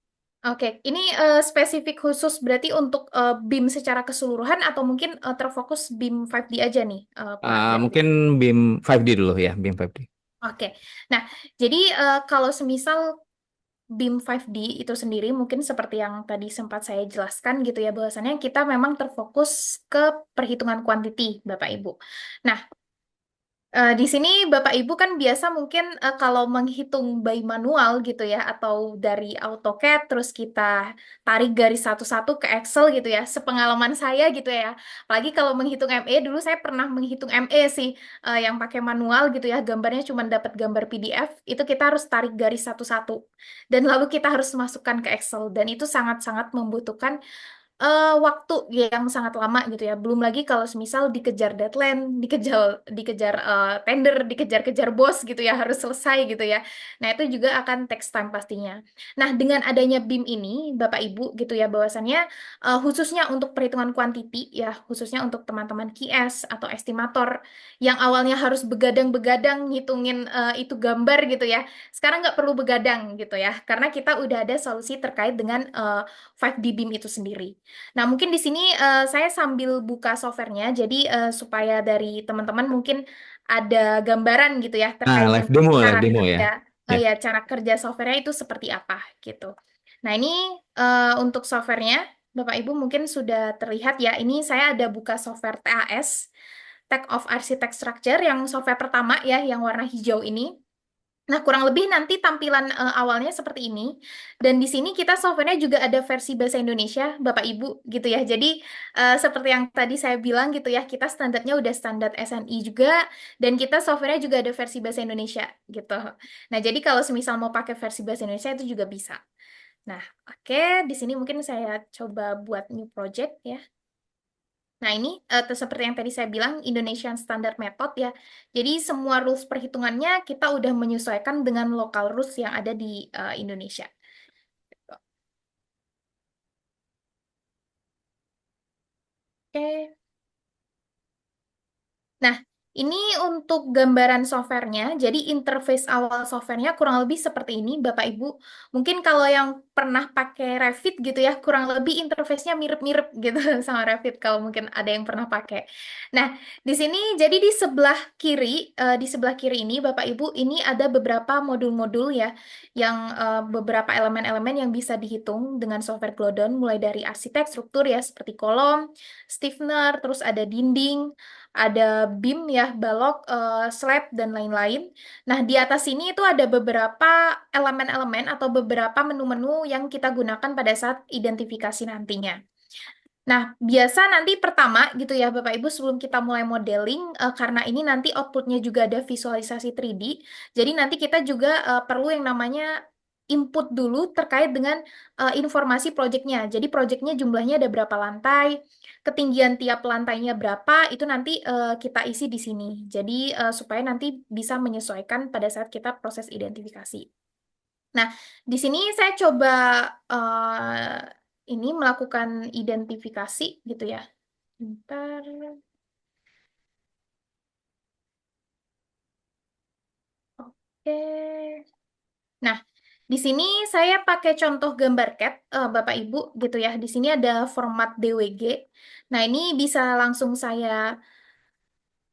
Speaker 3: Oke, ini spesifik khusus berarti untuk BIM secara keseluruhan atau mungkin terfokus BIM 5D aja nih, Pak Arda?
Speaker 1: Mungkin BIM 5D dulu ya, BIM 5D.
Speaker 3: Oke. Nah, jadi kalau semisal BIM 5D itu sendiri mungkin seperti yang tadi sempat saya jelaskan gitu ya, bahwasannya kita memang terfokus ke perhitungan kuantiti, Bapak Ibu. Nah, Di sini Bapak Ibu kan biasa mungkin kalau menghitung by manual gitu ya, atau dari AutoCAD terus kita tarik garis satu-satu ke Excel gitu ya. Sepengalaman saya gitu ya. Apalagi kalau menghitung ME, dulu saya pernah menghitung ME sih, yang pakai manual gitu ya. Gambarnya cuma dapat gambar PDF, itu kita harus tarik garis satu-satu. Dan lalu kita harus masukkan ke Excel. Dan itu sangat-sangat membutuhkan waktu yang sangat lama gitu ya. Belum lagi kalau semisal dikejar deadline, dikejar dikejar tender, dikejar-kejar bos gitu ya, harus selesai gitu ya. Nah, itu juga akan takes time pastinya. Nah, dengan adanya BIM ini, Bapak Ibu gitu ya, bahwasannya khususnya untuk perhitungan kuantiti ya, khususnya untuk teman-teman QS atau estimator yang awalnya harus begadang-begadang ngitungin itu gambar gitu ya. Sekarang nggak perlu begadang gitu ya, karena kita udah ada solusi terkait dengan 5D BIM itu sendiri. Nah, mungkin di sini saya sambil buka softwarenya, jadi supaya dari teman-teman mungkin ada gambaran gitu ya
Speaker 1: Nah,
Speaker 3: terkait
Speaker 1: live
Speaker 3: dengan
Speaker 1: demo,
Speaker 3: cara
Speaker 1: live demo ya.
Speaker 3: kerja,
Speaker 1: Ya.
Speaker 3: ya cara kerja softwarenya itu seperti apa gitu. Nah, ini untuk softwarenya, Bapak Ibu mungkin sudah terlihat ya. Ini saya ada buka software TAS, Tech of Architect Structure, yang software pertama ya, yang warna hijau ini. Nah, kurang lebih nanti tampilan awalnya seperti ini. Dan di sini kita softwarenya juga ada versi bahasa Indonesia, Bapak Ibu, gitu ya. Jadi, seperti yang tadi saya bilang gitu ya, kita standarnya udah standar SNI juga, dan kita softwarenya juga ada versi bahasa Indonesia, gitu. Nah, jadi kalau semisal mau pakai versi bahasa Indonesia itu juga bisa. Nah, oke, di sini mungkin saya coba buat new project ya. Nah, ini seperti yang tadi saya bilang, Indonesian Standard Method ya. Jadi semua rules perhitungannya kita udah menyesuaikan dengan local rules yang ada di Indonesia. Oke. Nah, ini untuk gambaran softwarenya. Jadi interface awal softwarenya kurang lebih seperti ini, Bapak Ibu. Mungkin kalau yang pernah pakai Revit gitu ya, kurang lebih interface-nya mirip-mirip gitu sama Revit kalau mungkin ada yang pernah pakai. Nah, di sini jadi di sebelah kiri ini Bapak Ibu, ini ada beberapa modul-modul ya, yang beberapa elemen-elemen yang bisa dihitung dengan software Glodon, mulai dari arsitek, struktur ya, seperti kolom, stiffener, terus ada dinding, ada BIM ya, balok, slab, dan lain-lain. Nah, di atas sini itu ada beberapa elemen-elemen atau beberapa menu-menu yang kita gunakan pada saat identifikasi nantinya. Nah, biasa nanti pertama gitu ya Bapak Ibu, sebelum kita mulai modeling, karena ini nanti outputnya juga ada visualisasi 3D, jadi nanti kita juga perlu yang namanya input dulu terkait dengan informasi proyeknya. Jadi proyeknya jumlahnya ada berapa lantai, ketinggian tiap lantainya berapa, itu nanti kita isi di sini. Jadi supaya nanti bisa menyesuaikan pada saat kita proses identifikasi. Nah, di sini saya coba ini melakukan identifikasi gitu ya. Bentar. Oke. Nah, di sini saya pakai contoh gambar CAD, Bapak Ibu gitu ya. Di sini ada format DWG. Nah, ini bisa langsung saya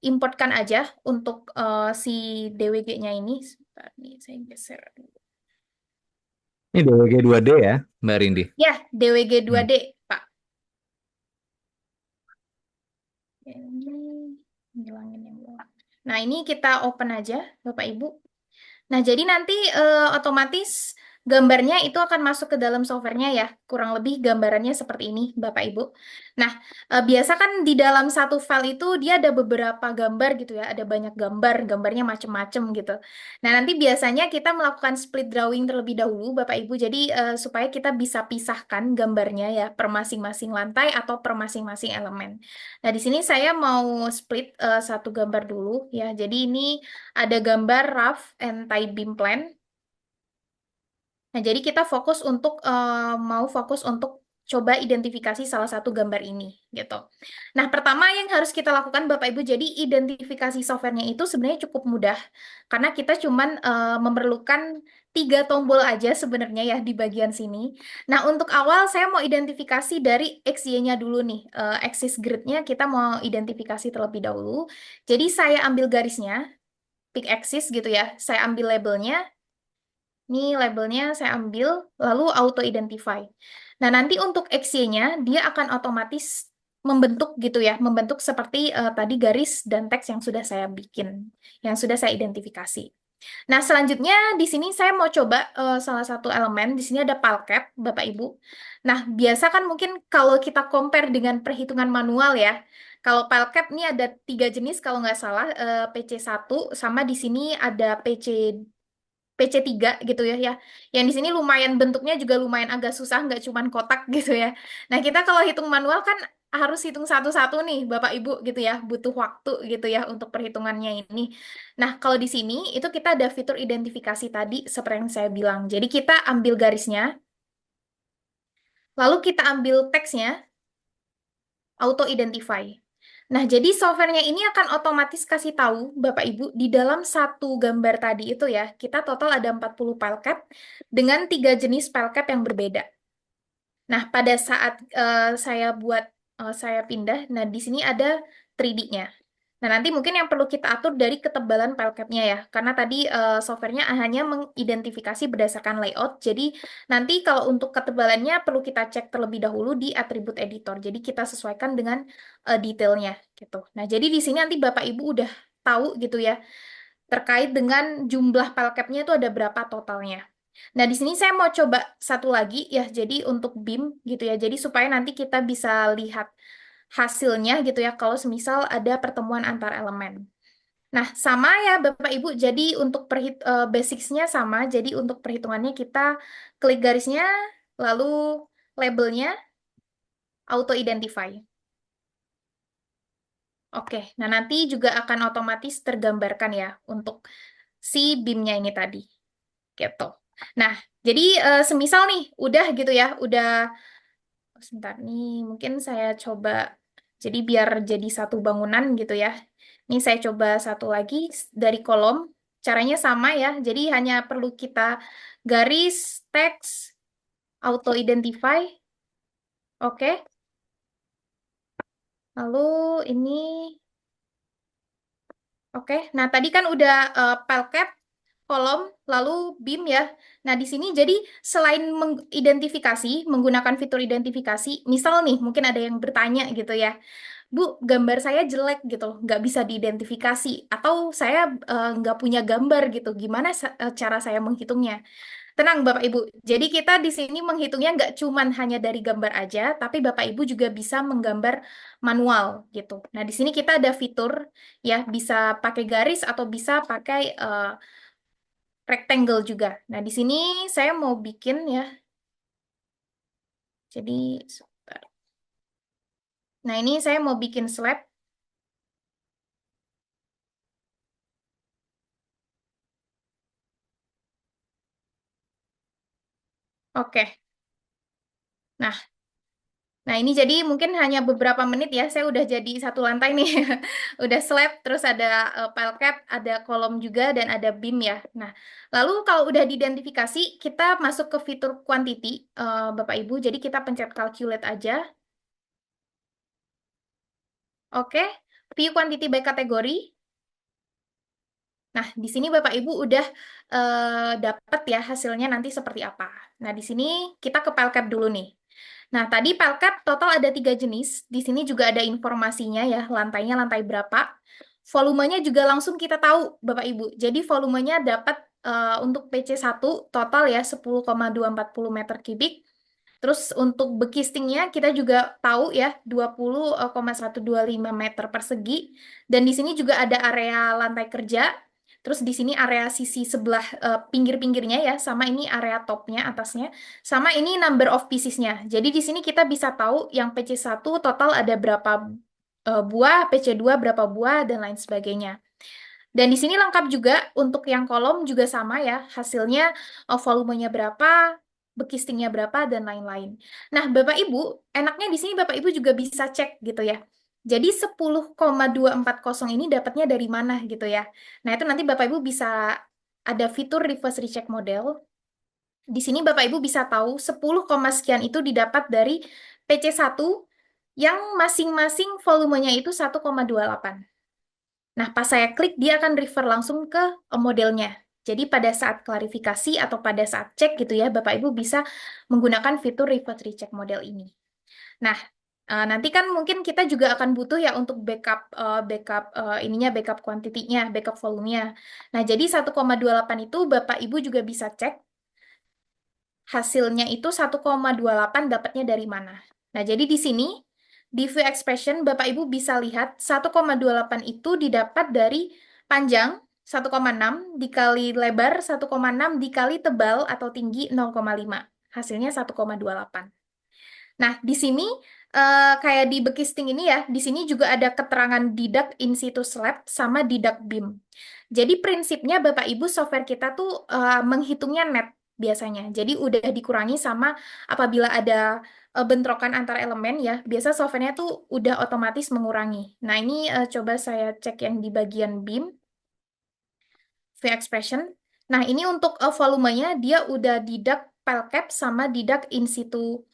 Speaker 3: importkan aja untuk si DWG-nya ini. Sebentar nih, saya geser dulu.
Speaker 1: Ini DWG 2D ya, Mbak Rindi.
Speaker 3: Ya, DWG
Speaker 1: Hmm.
Speaker 3: 2D, Pak. Ini ngilangin yang bawah. Nah, ini kita open aja, Bapak Ibu. Nah, jadi nanti otomatis gambarnya itu akan masuk ke dalam softwarenya ya. Kurang lebih gambarannya seperti ini, Bapak Ibu. Nah, biasa kan di dalam satu file itu dia ada beberapa gambar gitu ya. Ada banyak gambar, gambarnya macem-macem gitu. Nah, nanti biasanya kita melakukan split drawing terlebih dahulu, Bapak Ibu. Jadi supaya kita bisa pisahkan gambarnya ya per masing-masing lantai atau per masing-masing elemen. Nah, di sini saya mau split satu gambar dulu ya. Jadi ini ada gambar rough and tie beam plan. Nah, jadi kita mau fokus untuk coba identifikasi salah satu gambar ini gitu. Nah, pertama yang harus kita lakukan Bapak Ibu, jadi identifikasi softwarenya itu sebenarnya cukup mudah karena kita cuman memerlukan 3 tombol aja sebenarnya ya di bagian sini. Nah, untuk awal saya mau identifikasi dari XY-nya dulu nih. Axis grid-nya kita mau identifikasi terlebih dahulu. Jadi saya ambil garisnya, pick axis gitu ya. Saya ambil labelnya. Ini labelnya saya ambil, lalu auto identify. Nah, nanti untuk XY-nya, dia akan otomatis membentuk gitu ya, membentuk seperti tadi garis dan teks yang sudah saya bikin, yang sudah saya identifikasi. Nah, selanjutnya di sini saya mau coba salah satu elemen. Di sini ada palcap, Bapak Ibu. Nah, biasa kan mungkin kalau kita compare dengan perhitungan manual ya, kalau palcap ini ada 3 jenis kalau nggak salah, PC1 sama di sini ada PC3 gitu ya, ya. Yang di sini lumayan bentuknya juga lumayan agak susah, nggak cuman kotak gitu ya. Nah, kita kalau hitung manual kan harus hitung satu-satu nih, Bapak Ibu gitu ya, butuh waktu gitu ya untuk perhitungannya ini. Nah, kalau di sini itu kita ada fitur identifikasi tadi seperti yang saya bilang. Jadi kita ambil garisnya, lalu kita ambil teksnya, auto identify. Nah, jadi softwarenya ini akan otomatis kasih tahu Bapak Ibu di dalam satu gambar tadi itu ya, kita total ada 40 file cap dengan 3 jenis file cap yang berbeda. Nah, pada saat saya pindah, nah di sini ada 3D-nya. Nah, nanti mungkin yang perlu kita atur dari ketebalan file cap-nya ya, karena tadi softwarenya hanya mengidentifikasi berdasarkan layout. Jadi nanti kalau untuk ketebalannya perlu kita cek terlebih dahulu di atribut editor. Jadi kita sesuaikan dengan detailnya gitu. Nah, jadi di sini nanti Bapak Ibu udah tahu gitu ya terkait dengan jumlah file cap-nya itu ada berapa totalnya. Nah, di sini saya mau coba satu lagi ya, jadi untuk BIM gitu ya. Jadi supaya nanti kita bisa lihat hasilnya gitu ya kalau semisal ada pertemuan antar elemen. Nah, sama ya Bapak Ibu. Jadi untuk basics-nya sama. Jadi untuk perhitungannya kita klik garisnya, lalu labelnya auto identify. Oke, nah nanti juga akan otomatis tergambarkan ya untuk si BIM-nya ini tadi. Gitu. Nah, jadi semisal nih, udah gitu ya, udah, sebentar nih, mungkin saya coba, jadi biar jadi satu bangunan gitu ya. Ini saya coba satu lagi dari kolom, caranya sama ya, jadi hanya perlu kita garis, teks, auto identify, oke. Lalu ini, oke. Nah, tadi kan udah file cap, kolom, lalu BIM ya. Nah, di sini jadi selain mengidentifikasi, menggunakan fitur identifikasi, misal nih, mungkin ada yang bertanya gitu ya, Bu, gambar saya jelek gitu, nggak bisa diidentifikasi, atau saya nggak punya gambar gitu, gimana cara saya menghitungnya? Tenang Bapak Ibu, jadi kita di sini menghitungnya nggak cuman hanya dari gambar aja, tapi Bapak Ibu juga bisa menggambar manual gitu. Nah, di sini kita ada fitur ya, bisa pakai garis atau bisa pakai rectangle juga. Nah, di sini saya mau bikin ya. Jadi, sebentar. Nah, ini saya mau bikin slab. Oke. Nah, nah ini jadi mungkin hanya beberapa menit ya. Saya udah jadi satu lantai nih. Udah slab, terus ada file cap, ada kolom juga, dan ada beam ya. Nah, lalu kalau udah diidentifikasi, kita masuk ke fitur quantity, Bapak Ibu. Jadi kita pencet calculate aja. Oke. View quantity by kategori. Nah, di sini Bapak Ibu udah dapat ya hasilnya nanti seperti apa. Nah, di sini kita ke file cap dulu nih. Nah, tadi file cap total ada 3 jenis. Di sini juga ada informasinya ya, lantainya lantai berapa. Volumenya juga langsung kita tahu, Bapak Ibu. Jadi volumenya dapat untuk PC1 total ya 10,240 meter kubik. Terus untuk bekistingnya kita juga tahu ya 20,125 meter persegi. Dan di sini juga ada area lantai kerja. Terus di sini area sisi sebelah pinggir-pinggirnya ya, sama ini area topnya atasnya, sama ini number of piecesnya. Jadi di sini kita bisa tahu yang PC1 total ada berapa buah, PC2 berapa buah, dan lain sebagainya. Dan di sini lengkap juga untuk yang kolom juga sama ya, hasilnya volumenya berapa, bekistingnya berapa, dan lain-lain. Nah, Bapak Ibu, enaknya di sini Bapak Ibu juga bisa cek gitu ya. Jadi 10,240 ini dapatnya dari mana gitu ya. Nah, itu nanti Bapak Ibu bisa ada fitur reverse recheck model. Di sini Bapak Ibu bisa tahu 10, sekian itu didapat dari PC1 yang masing-masing volumenya itu 1,28. Nah, pas saya klik, dia akan refer langsung ke modelnya. Jadi pada saat klarifikasi atau pada saat cek gitu ya, Bapak Ibu bisa menggunakan fitur reverse recheck model ini. Nah, Nanti kan mungkin kita juga akan butuh ya untuk backup kuantitinya, backup volumenya. Nah, jadi 1,28 itu Bapak Ibu juga bisa cek hasilnya itu 1,28 dapatnya dari mana. Nah, jadi di sini di view expression Bapak Ibu bisa lihat 1,28 itu didapat dari panjang 1,6 dikali lebar 1,6 dikali tebal atau tinggi 0,5. Hasilnya 1,28. Nah, di sini kayak di Bekisting ini ya, di sini juga ada keterangan didak in situ lab sama didak BIM. Jadi prinsipnya Bapak Ibu software kita tuh menghitungnya net biasanya. Jadi udah dikurangi sama apabila ada bentrokan antar elemen ya, biasa softwarenya tuh udah otomatis mengurangi. Nah, ini coba saya cek yang di bagian BIM, view expression. Nah, ini untuk volumenya dia udah didak file cap sama didak in situ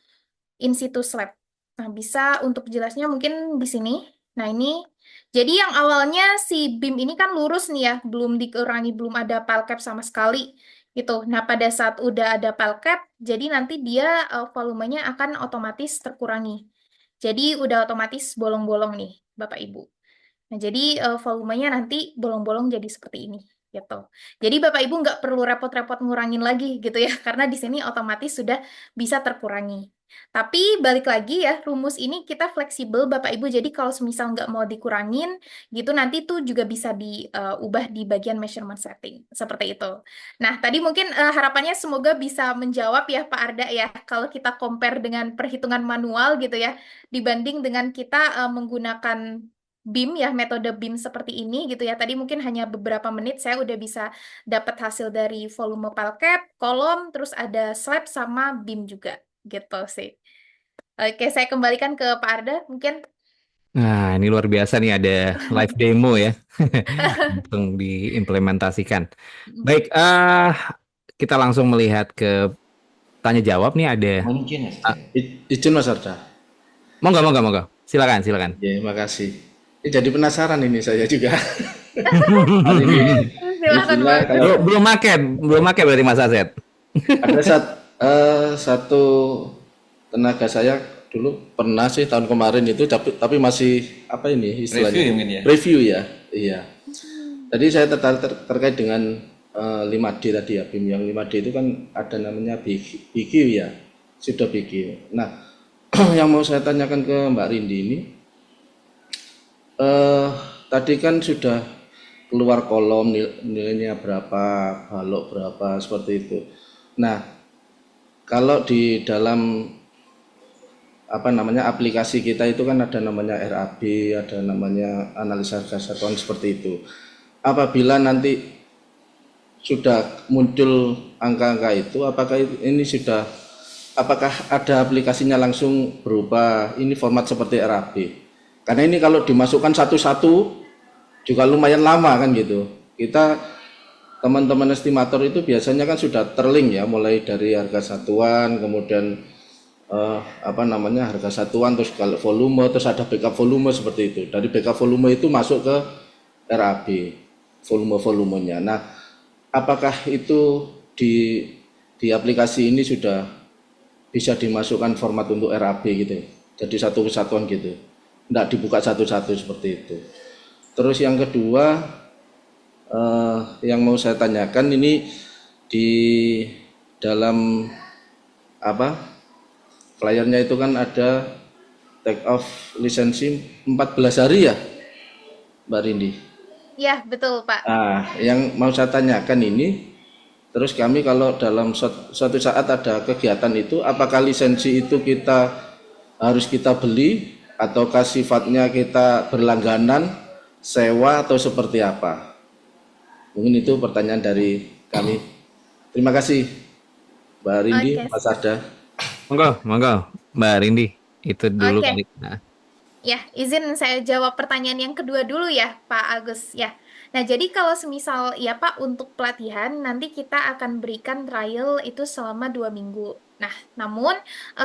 Speaker 3: slab. Nah, bisa untuk jelasnya mungkin di sini. Nah, ini jadi yang awalnya si BIM ini kan lurus nih ya, belum dikurangi, belum ada pile cap sama sekali gitu. Nah, pada saat udah ada pile cap, jadi nanti dia volumenya akan otomatis terkurangi. Jadi udah otomatis bolong-bolong nih, Bapak Ibu. Nah, jadi volumenya nanti bolong-bolong jadi seperti ini, gitu. Jadi Bapak Ibu nggak perlu repot-repot ngurangin lagi gitu ya, karena di sini otomatis sudah bisa terkurangi. Tapi balik lagi ya, rumus ini kita fleksibel Bapak Ibu. Jadi kalau semisal nggak mau dikurangin, gitu nanti tuh juga bisa diubah di bagian measurement setting, seperti itu. Nah, tadi mungkin harapannya semoga bisa menjawab ya Pak Arda ya, kalau kita compare dengan perhitungan manual gitu ya, dibanding dengan kita menggunakan BIM ya, metode BIM seperti ini gitu ya. Tadi mungkin hanya beberapa menit saya udah bisa dapat hasil dari volume file cap, kolom, terus ada slab sama BIM juga gitu sih. Oke, saya kembalikan ke Pak Arda mungkin.
Speaker 1: Nah, ini luar biasa nih ada live demo ya. Langsung diimplementasikan. Baik, kita langsung melihat ke tanya jawab nih ada.
Speaker 2: Mungkin ya.
Speaker 1: Ah,
Speaker 4: Izin Mas Arda.
Speaker 1: monggo. Silakan, silakan.
Speaker 4: Ya, makasih. Ini jadi penasaran ini saya juga. Hari ini
Speaker 3: Silakan
Speaker 4: Bismillah,
Speaker 3: Pak.
Speaker 4: kalau
Speaker 1: Belum make berarti Mas Aset.
Speaker 4: ada satu tenaga saya dulu pernah sih tahun kemarin itu tapi masih apa ini istilahnya
Speaker 2: Review ya mungkin ya.
Speaker 4: review ya, iya. Tadi saya tertarik terkait dengan 5D tadi ya, BIM yang 5D itu kan ada namanya BQ ya, sudah BQ. Nah, yang mau saya tanyakan ke Mbak Rindi ini, tadi kan sudah keluar kolom nilainya berapa, balok berapa, seperti itu. Nah, kalau di dalam apa namanya aplikasi kita itu kan ada namanya RAB, ada namanya analisa harga satuan seperti itu. Apabila nanti sudah muncul angka-angka itu, apakah ada aplikasinya langsung berupa ini format seperti RAB? Karena ini kalau dimasukkan satu-satu juga lumayan lama kan gitu. Kita teman-teman estimator itu biasanya kan sudah terlink ya, mulai dari harga satuan, kemudian apa namanya harga satuan, terus kalau volume, terus ada backup volume seperti itu. Dari backup volume itu masuk ke RAB, volumenya. Nah, apakah itu di aplikasi ini sudah bisa dimasukkan format untuk RAB gitu, jadi satu kesatuan gitu, tidak dibuka satu-satu seperti itu. Terus yang kedua, yang mau saya tanyakan ini di dalam apa flyernya itu kan ada take off lisensi 14 hari ya Mbak Rindi?
Speaker 3: Ya, betul Pak.
Speaker 4: Nah, yang mau saya tanyakan ini, terus kami kalau dalam suatu saat ada kegiatan itu, apakah lisensi itu harus kita beli, ataukah sifatnya kita berlangganan, sewa, atau seperti apa? Mungkin itu pertanyaan dari kami. Terima kasih Mbak Rindi,
Speaker 3: Oke.
Speaker 4: Mas Arda.
Speaker 1: Monggo, Mbak Rindi. Itu dulu
Speaker 3: Oke.
Speaker 1: kali. Nah,
Speaker 3: Ya, izin saya jawab pertanyaan yang kedua dulu ya, Pak Agus. Ya, nah jadi kalau semisal ya Pak untuk pelatihan nanti kita akan berikan trial itu selama 2 minggu. Nah, namun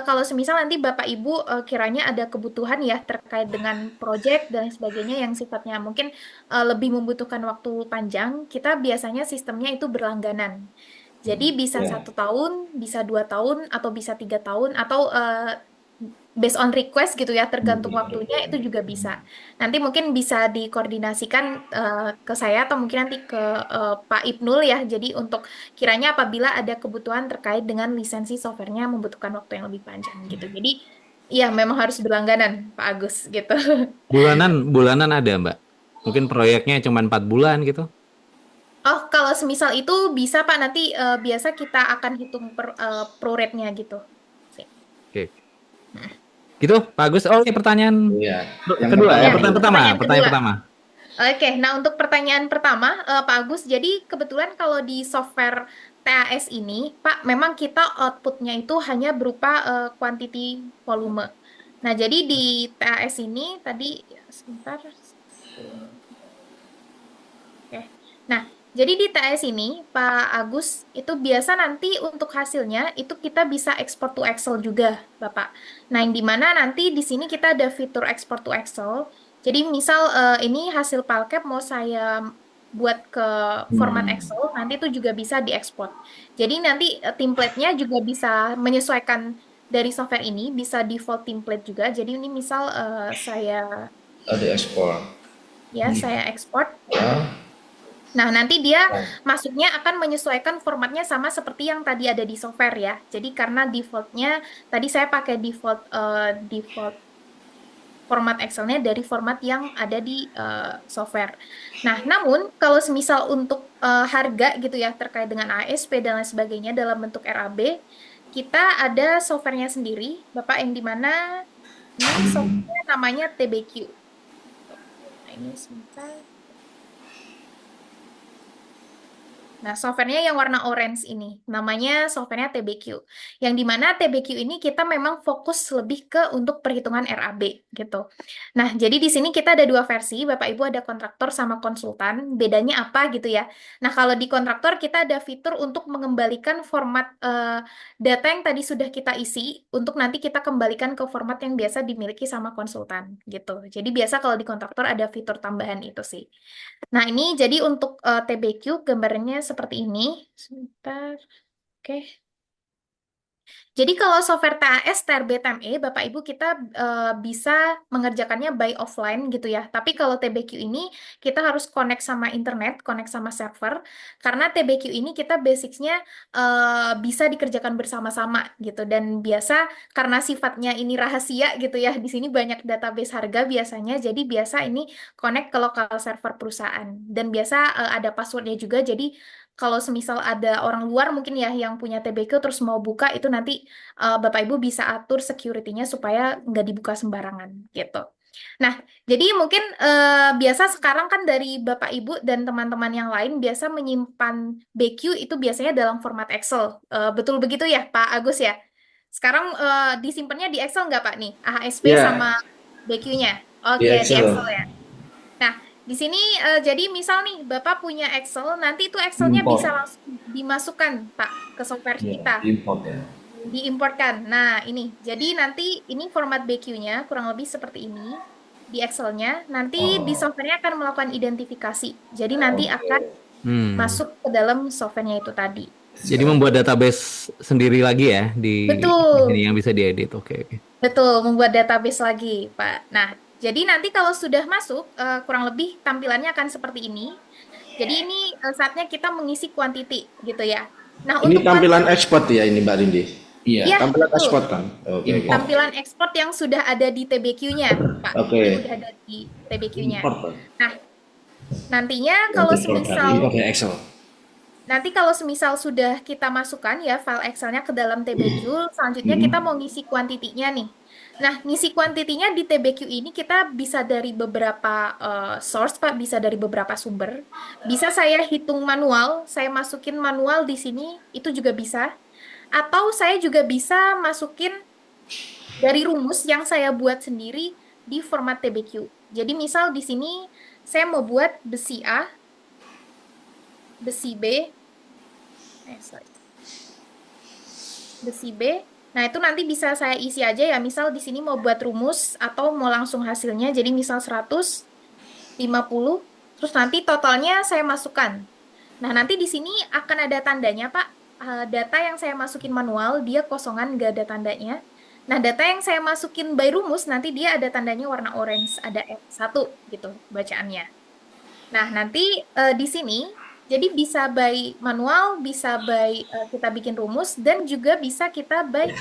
Speaker 3: kalau semisal nanti Bapak Ibu kiranya ada kebutuhan ya terkait dengan project dan sebagainya yang sifatnya mungkin lebih membutuhkan waktu panjang, kita biasanya sistemnya itu berlangganan. Jadi bisa
Speaker 2: Ya.
Speaker 3: 1 tahun, bisa 2 tahun, atau bisa 3 tahun, atau based on request gitu ya, tergantung waktunya itu juga bisa. Nanti mungkin bisa dikoordinasikan ke saya atau mungkin nanti ke Pak Ibnul ya. Jadi untuk kiranya apabila ada kebutuhan terkait dengan lisensi softwarenya membutuhkan waktu yang lebih panjang gitu. Jadi iya memang harus berlangganan Pak Agus gitu.
Speaker 1: Bulanan ada, Mbak. Mungkin proyeknya cuma 4 bulan gitu.
Speaker 3: Oh, kalau semisal itu bisa Pak nanti biasa kita akan hitung pro rate-nya gitu. Sip.
Speaker 1: Oke. Gitu, Pak Agus. Oh, ini pertanyaan
Speaker 4: Iya. Yang
Speaker 1: kedua ya,
Speaker 3: Ya,
Speaker 4: pertama
Speaker 3: itu
Speaker 1: pertanyaan
Speaker 3: pertanyaan
Speaker 1: pertama.
Speaker 3: kedua. Oke, nah untuk pertanyaan pertama, Pak Agus, jadi kebetulan kalau di software TAS ini, Pak, memang kita outputnya itu hanya berupa quantity volume. Nah, jadi di TAS ini tadi, ya, sebentar. Oke. Nah, jadi di TAS ini, Pak Agus, itu biasa nanti untuk hasilnya itu kita bisa export to Excel juga, Bapak. Nah, yang dimana nanti di sini kita ada fitur export to Excel. Jadi misal ini hasil Palcap mau saya buat ke format Excel, nanti itu juga bisa diekspor. Jadi nanti template-nya juga bisa menyesuaikan dari software ini, bisa default template juga. Jadi ini misal saya
Speaker 4: ada ekspor.
Speaker 3: saya ekspor.
Speaker 4: Ya.
Speaker 3: Nah, nanti dia masuknya akan menyesuaikan formatnya sama seperti yang tadi ada di software ya. Jadi karena defaultnya tadi saya pakai default format Excel-nya dari format yang ada di software. Nah, namun kalau semisal untuk harga gitu ya terkait dengan ASP dan lain sebagainya dalam bentuk RAB, kita ada softwarenya sendiri, Bapak, yang dimana ini software namanya TBQ. Nah, ini sebentar. Nah, softwarenya yang warna orange ini, namanya softwarenya TBQ. Yang dimana TBQ ini kita memang fokus lebih ke untuk perhitungan RAB gitu. Nah, jadi di sini kita ada dua versi, Bapak Ibu ada kontraktor sama konsultan. Bedanya apa gitu ya? Nah, kalau di kontraktor kita ada fitur untuk mengembalikan format data yang tadi sudah kita isi, untuk nanti kita kembalikan ke format yang biasa dimiliki sama konsultan gitu. Jadi biasa kalau di kontraktor ada fitur tambahan itu sih. Nah, ini jadi untuk TBQ gambarnya seperti ini. Sebentar. Oke. Jadi kalau software TAS, TRB, TME, Bapak Ibu kita bisa mengerjakannya by offline gitu ya. Tapi kalau TBQ ini kita harus connect sama internet, connect sama server. Karena TBQ ini kita basicnya bisa dikerjakan bersama-sama gitu. Dan biasa karena sifatnya ini rahasia gitu ya. Di sini banyak database harga biasanya. Jadi biasa ini connect ke lokal server perusahaan. Dan biasa ada passwordnya juga. Jadi kalau semisal ada orang luar mungkin ya yang punya TBQ terus mau buka itu nanti Bapak Ibu bisa atur security-nya supaya nggak dibuka sembarangan gitu. Nah, jadi mungkin biasa sekarang kan dari Bapak Ibu dan teman-teman yang lain biasa menyimpan BQ itu biasanya dalam format Excel. Betul begitu ya Pak Agus ya? Sekarang disimpannya di Excel nggak Pak nih? AHSP
Speaker 4: Ya,
Speaker 3: sama BQ-nya?
Speaker 4: di
Speaker 3: Oke, di
Speaker 4: Excel.
Speaker 3: Excel ya. Nah, di sini jadi misal nih Bapak punya Excel, nanti itu Excelnya bisa langsung dimasukkan Pak ke software kita,
Speaker 2: Import ya.
Speaker 3: diimportkan. Nah, ini jadi nanti ini format BQ-nya kurang lebih seperti ini di Excel-nya. Nanti di software-nya akan melakukan identifikasi. Jadi nanti akan masuk ke dalam software-nya itu tadi.
Speaker 1: Jadi membuat database sendiri lagi ya di
Speaker 3: Betul.
Speaker 1: sini yang bisa diedit. Oke.
Speaker 3: Betul, membuat database lagi, Pak. Nah, jadi nanti kalau sudah masuk, kurang lebih tampilannya akan seperti ini. Jadi ini saatnya kita mengisi quantity gitu ya. Nah,
Speaker 4: Ini
Speaker 3: untuk
Speaker 4: tampilan ekspor ya ini Mbak Rindi.
Speaker 2: Iya.
Speaker 3: ya,
Speaker 4: Tampilan
Speaker 3: betul.
Speaker 4: ekspor kan. Oke.
Speaker 2: Import.
Speaker 3: Tampilan ekspor yang sudah ada di TBQ-nya, Pak.
Speaker 4: Oke.
Speaker 3: Ini udah ada di TBQ-nya.
Speaker 4: Import, Pak.
Speaker 3: Nah, nantinya kalau semisal
Speaker 4: Import ya Excel.
Speaker 3: nanti kalau semisal sudah kita masukkan ya file Excel-nya ke dalam TBQ, selanjutnya kita mau ngisi kuantitinya nih. Nah, ngisi kuantitinya di TBQ ini kita bisa dari beberapa source, Pak, bisa dari beberapa sumber. Bisa saya hitung manual, saya masukin manual di sini, itu juga bisa. Atau saya juga bisa masukin dari rumus yang saya buat sendiri di format TBQ. Jadi misal di sini saya mau buat besi A, besi B, besi B. Nah, itu nanti bisa saya isi aja ya. Misal di sini mau buat rumus atau mau langsung hasilnya. Jadi misal 100, 50, terus nanti totalnya saya masukkan. Nah, nanti di sini akan ada tandanya, Pak. Data yang saya masukin manual, dia kosongan, nggak ada tandanya. Nah, data yang saya masukin by rumus nanti dia ada tandanya warna orange, ada F1 gitu bacaannya. Nah, nanti di sini jadi bisa by manual, bisa by kita bikin rumus dan juga bisa kita by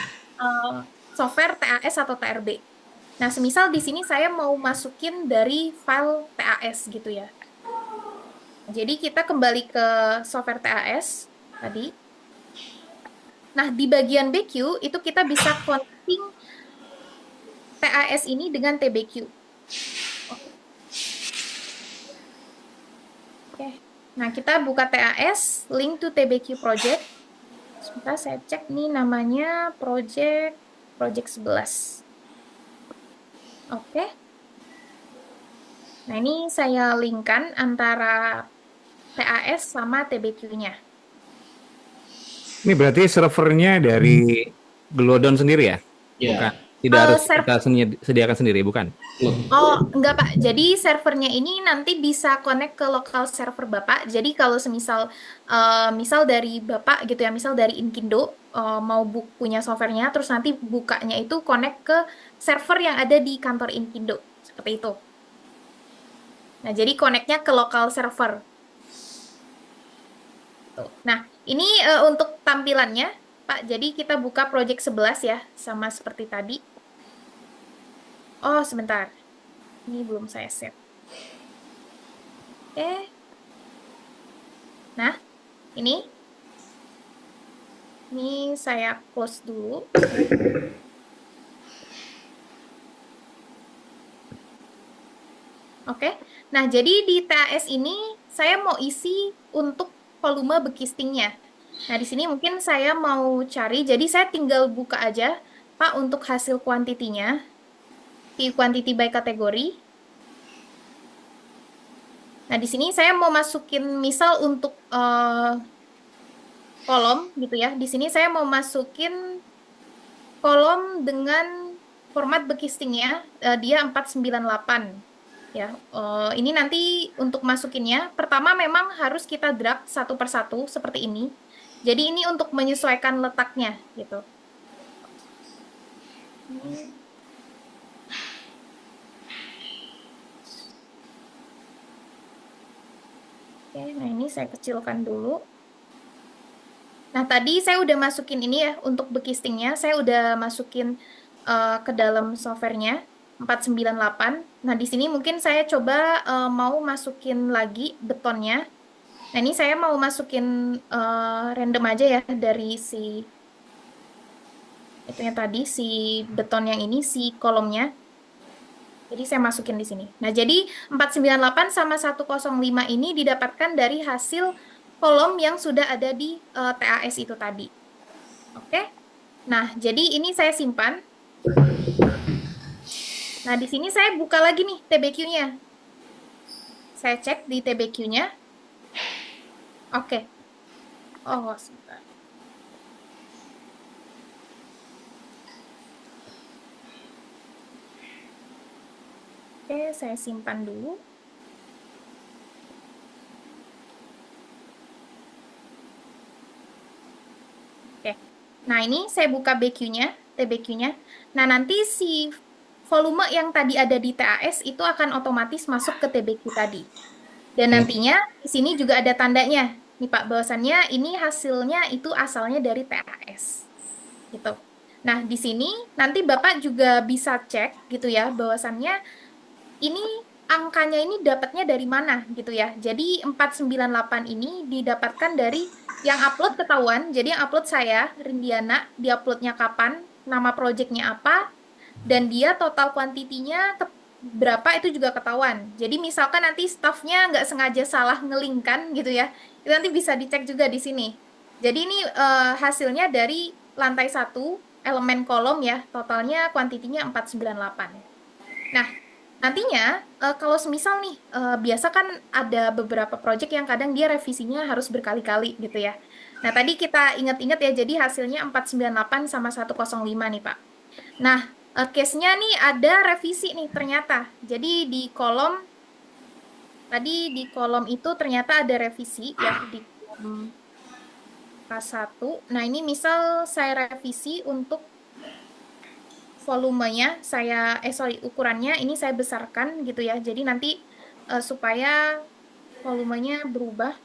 Speaker 3: software TAS atau TRB. Nah, semisal di sini saya mau masukin dari file TAS gitu ya. Jadi kita kembali ke software TAS tadi. Nah, di bagian BQ itu kita bisa connecting TAS ini dengan TBQ. Oke. Nah, kita buka TAS, link to TBQ project. Sebentar saya cek nih namanya project 11. Oke. Nah, ini saya linkkan antara TAS sama TBQ-nya.
Speaker 1: Ini berarti servernya dari Glodon sendiri ya?
Speaker 4: Ya.
Speaker 1: Bukan. Tidak harus
Speaker 3: server-
Speaker 1: kita sediakan sendiri, bukan?
Speaker 3: Oh, enggak Pak. Jadi servernya ini nanti bisa connect ke lokal server Bapak. Jadi kalau semisal misal dari Bapak gitu ya, misal dari Inkindo mau punya softwarenya, terus nanti bukanya itu connect ke server yang ada di kantor Inkindo. Seperti itu. Nah, jadi connect-nya ke lokal server. Tuh. Nah, ini untuk tampilannya, Pak. Jadi kita buka project 11 ya, sama seperti tadi. Oh, sebentar. Ini belum saya save. Oke. Nah, ini saya close dulu. Oke. Nah, jadi di TAS ini saya mau isi untuk volume bekistingnya. Nah, di sini mungkin saya mau cari, jadi saya tinggal buka aja, Pak, untuk hasil kuantitinya. Quantity by kategori. Nah, di sini saya mau masukin misal untuk kolom gitu ya. Di sini saya mau masukin kolom dengan format bekistingnya dia 498 ya. Ini nanti untuk masukinnya pertama memang harus kita drag satu persatu seperti ini. Jadi ini untuk menyesuaikan letaknya gitu. Oke, nah ini saya kecilkan dulu. Nah, tadi saya udah masukin ini ya, untuk bekistingnya, saya udah masukin ke dalam softwarenya 498. Nah, di sini mungkin saya coba mau masukin lagi betonnya. Nah, ini saya mau masukin random aja ya dari si itunya tadi, si beton yang ini, si kolomnya. Jadi saya masukin di sini. Nah, jadi 498 sama 105 ini didapatkan dari hasil kolom yang sudah ada di TAS itu tadi. Oke. Nah, jadi ini saya simpan. Nah, di sini saya buka lagi nih TBQ-nya. Saya cek di TBQ-nya. Oke. Oh, sebentar. Oke, saya simpan dulu. Oke. Nah, ini saya buka BQ-nya, TBQ-nya. Nah, nanti si volume yang tadi ada di TAS itu akan otomatis masuk ke TBQ tadi. Dan nantinya di sini juga ada tandanya. Nih Pak, bahwasannya ini hasilnya itu asalnya dari TAS. Gitu. Nah, di sini nanti Bapak juga bisa cek gitu ya, bahwasannya ini angkanya ini dapatnya dari mana gitu ya. Jadi 498 ini didapatkan dari yang upload ketahuan. Jadi yang upload saya, Rindiana, diuploadnya kapan, nama projectnya apa, dan dia total kuantitinya berapa itu juga ketahuan. Jadi misalkan nanti staffnya nggak sengaja salah ngelingkan gitu ya, itu nanti bisa dicek juga di sini. Jadi ini hasilnya dari lantai 1, elemen kolom ya, totalnya kuantitinya 498. Nah, nantinya kalau semisal nih, biasa kan ada beberapa project yang kadang dia revisinya harus berkali-kali gitu ya. Nah, tadi kita ingat-ingat ya, jadi hasilnya 498 sama 105 nih Pak. Nah, case-nya nih ada revisi nih ternyata. Jadi di kolom, tadi di kolom itu ternyata ada revisi ya di kolom K1. Nah, ini misal saya revisi untuk volumenya ukurannya ini saya besarkan gitu ya. Jadi nanti supaya volumenya berubah.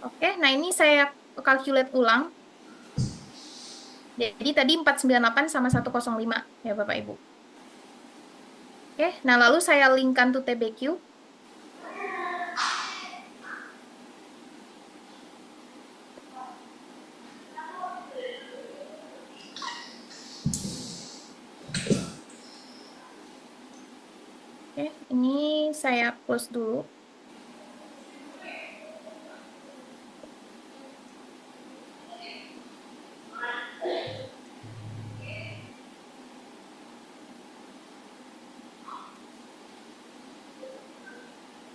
Speaker 3: Oke, nah ini saya calculate ulang. Jadi tadi 498 sama 105 ya Bapak Ibu. Oke, nah lalu saya linkkan to TBQ. Oke, ini saya close dulu.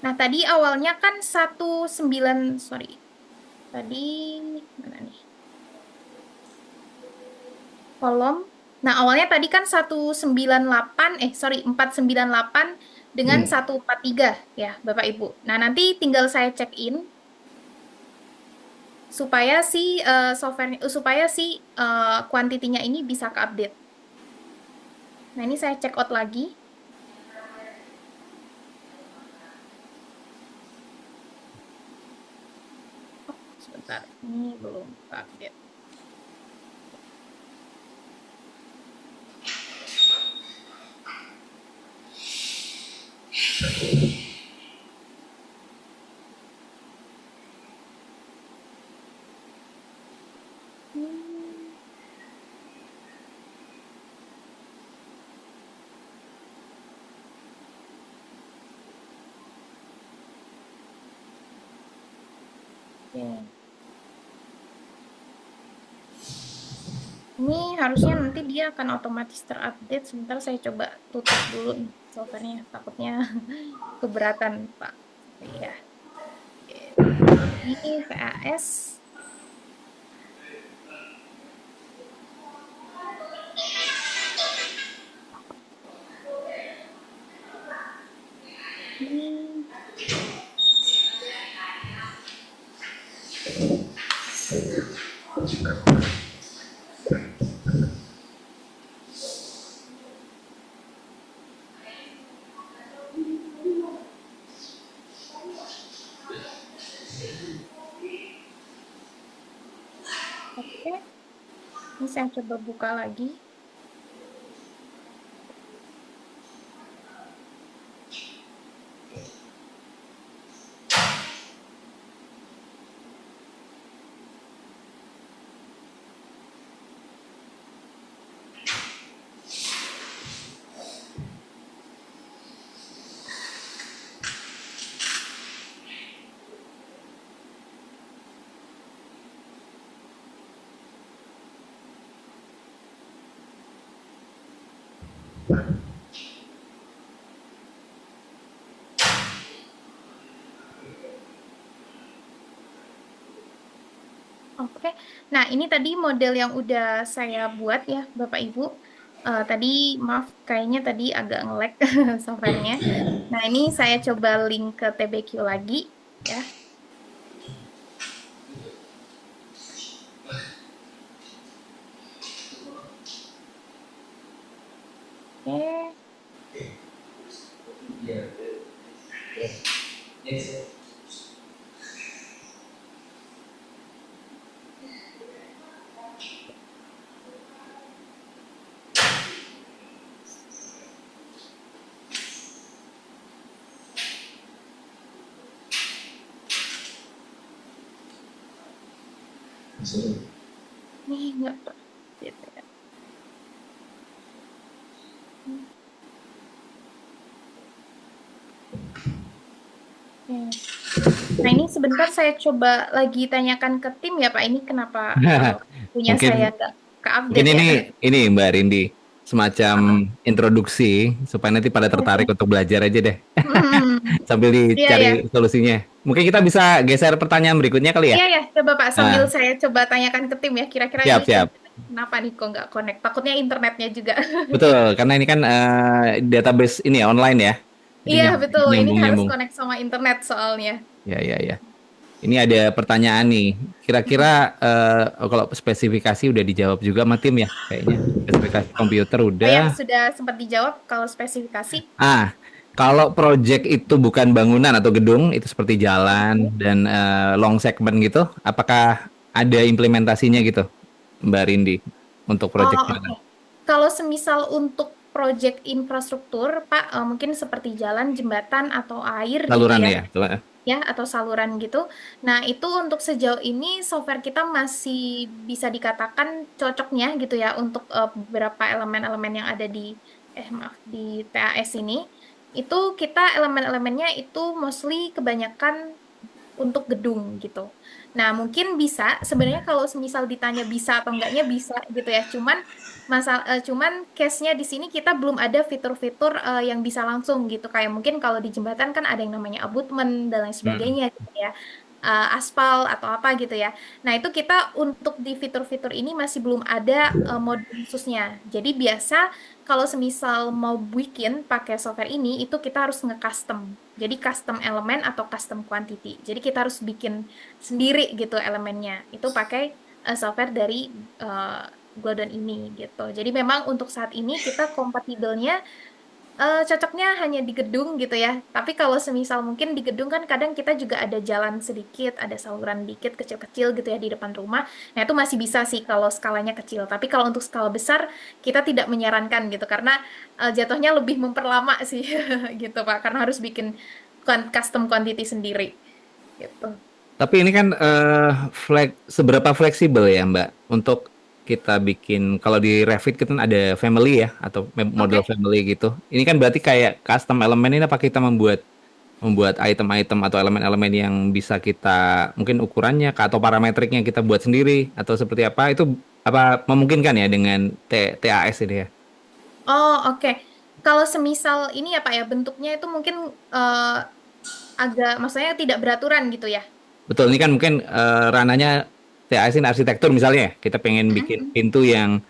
Speaker 3: Nah, tadi awalnya kan 19, sorry. Tadi mana nih? Kolom. Nah, awalnya tadi kan 498 dengan 143 ya, Bapak Ibu. Nah, nanti tinggal saya check in supaya kuantitinya ini bisa ke-update. Nah, ini saya check out lagi. Sebentar, ini belum ke-update. Oke. Ini harusnya nanti dia akan otomatis terupdate. Sebentar saya coba tutup dulu nih softwarenya. Takutnya keberatan, Pak. Ya. Ini VAS. Ini. Oke, ini saya coba buka lagi. Oke, nah ini tadi model yang udah saya buat ya, Bapak Ibu. Tadi maaf, kayaknya tadi agak nge-lag softwarenya. Nah ini saya coba link ke TBQ lagi ya. Oke. Nih enggak Pak. Gitu ya. Oke. Nah ini sebentar saya coba lagi tanyakan ke tim ya Pak. Ini kenapa punya
Speaker 1: Mungkin
Speaker 3: saya nggak ke-update
Speaker 1: mungkin
Speaker 3: ya?
Speaker 1: ini Mbak Rindi semacam introduksi supaya nanti pada tertarik
Speaker 3: Oke.
Speaker 1: untuk belajar aja deh
Speaker 3: Hmm.
Speaker 1: sambil
Speaker 3: Iya
Speaker 1: dicari
Speaker 3: ya.
Speaker 1: solusinya. Mungkin kita bisa geser pertanyaan berikutnya kali ya.
Speaker 3: Iya ya, coba Pak sambil
Speaker 1: Nah,
Speaker 3: saya coba tanyakan ke tim ya. Kira-kira
Speaker 1: siap
Speaker 3: ini
Speaker 1: siap.
Speaker 3: kenapa nih kok nggak connect? Takutnya internetnya juga.
Speaker 1: Betul, karena ini kan database ini ya online ya. Jadi
Speaker 3: Iya betul, ini harus
Speaker 1: nyambung-nyambung.
Speaker 3: connect sama internet soalnya.
Speaker 1: Ya, ya, ya. Ini ada pertanyaan nih. Kira-kira kalau spesifikasi udah dijawab juga sama tim ya, kayaknya. Spesifikasi komputer
Speaker 3: Oh ya,
Speaker 1: udah.
Speaker 3: sudah sempat dijawab kalau spesifikasi.
Speaker 1: Ah, kalau project itu bukan bangunan atau gedung, itu seperti jalan
Speaker 3: Oke.
Speaker 1: dan long segment gitu, apakah ada implementasinya gitu, Mbak Rindi, untuk
Speaker 3: Oh,
Speaker 1: project
Speaker 3: oke.
Speaker 1: jalan?
Speaker 3: Kalau semisal untuk proyek infrastruktur, Pak, mungkin seperti jalan, jembatan, atau air gitu
Speaker 1: Saluran
Speaker 3: ya,
Speaker 1: ya?
Speaker 3: ya, atau saluran gitu. Nah, itu untuk sejauh ini software kita masih bisa dikatakan cocoknya gitu ya untuk beberapa elemen-elemen yang ada di, maaf, di TAS ini. Itu kita elemen-elemennya itu mostly kebanyakan untuk gedung gitu. Nah, mungkin bisa sebenarnya kalau semisal ditanya bisa atau enggaknya bisa gitu ya. Cuman case-nya di sini kita belum ada fitur-fitur yang bisa langsung gitu. Kayak mungkin kalau di jembatan kan ada yang namanya abutment dan lain
Speaker 1: Hmm.
Speaker 3: sebagainya gitu ya. Aspal atau apa gitu ya. Nah, itu kita untuk di fitur-fitur ini masih belum ada mode khususnya. Jadi biasa kalau semisal mau bikin pakai software ini itu kita harus nge-custom. Jadi custom elemen atau custom quantity. Jadi kita harus bikin sendiri gitu elemennya. Itu pakai software dari uh, Glodon ini gitu. Jadi memang untuk saat ini kita kompatibelnya cocoknya hanya di gedung gitu ya. Tapi kalau semisal mungkin di gedung kan kadang kita juga ada jalan sedikit, ada saluran dikit kecil-kecil gitu ya di depan rumah. Nah, itu masih bisa sih kalau skalanya kecil. Tapi kalau untuk skala besar kita tidak menyarankan gitu karena jatuhnya lebih memperlama sih gitu Pak, karena harus bikin custom quantity sendiri gitu.
Speaker 1: Tapi ini kan seberapa fleksibel ya Mbak untuk kita bikin kalau di Revit kita kan ada family ya atau model
Speaker 3: Oke.
Speaker 1: family gitu. Ini kan berarti kayak custom elemen ini apa kita membuat membuat item-item atau elemen-elemen yang bisa kita mungkin ukurannya atau parametriknya kita buat sendiri atau seperti apa itu apa memungkinkan ya dengan TAS ini ya.
Speaker 3: Oh, oke. Kalau semisal ini ya Pak ya bentuknya itu mungkin eh, agak maksudnya tidak beraturan gitu ya.
Speaker 1: Betul, ini kan mungkin ranahnya TAS ini arsitektur misalnya ya. Kita pengen bikin
Speaker 3: Mm-mm.
Speaker 1: pintu yang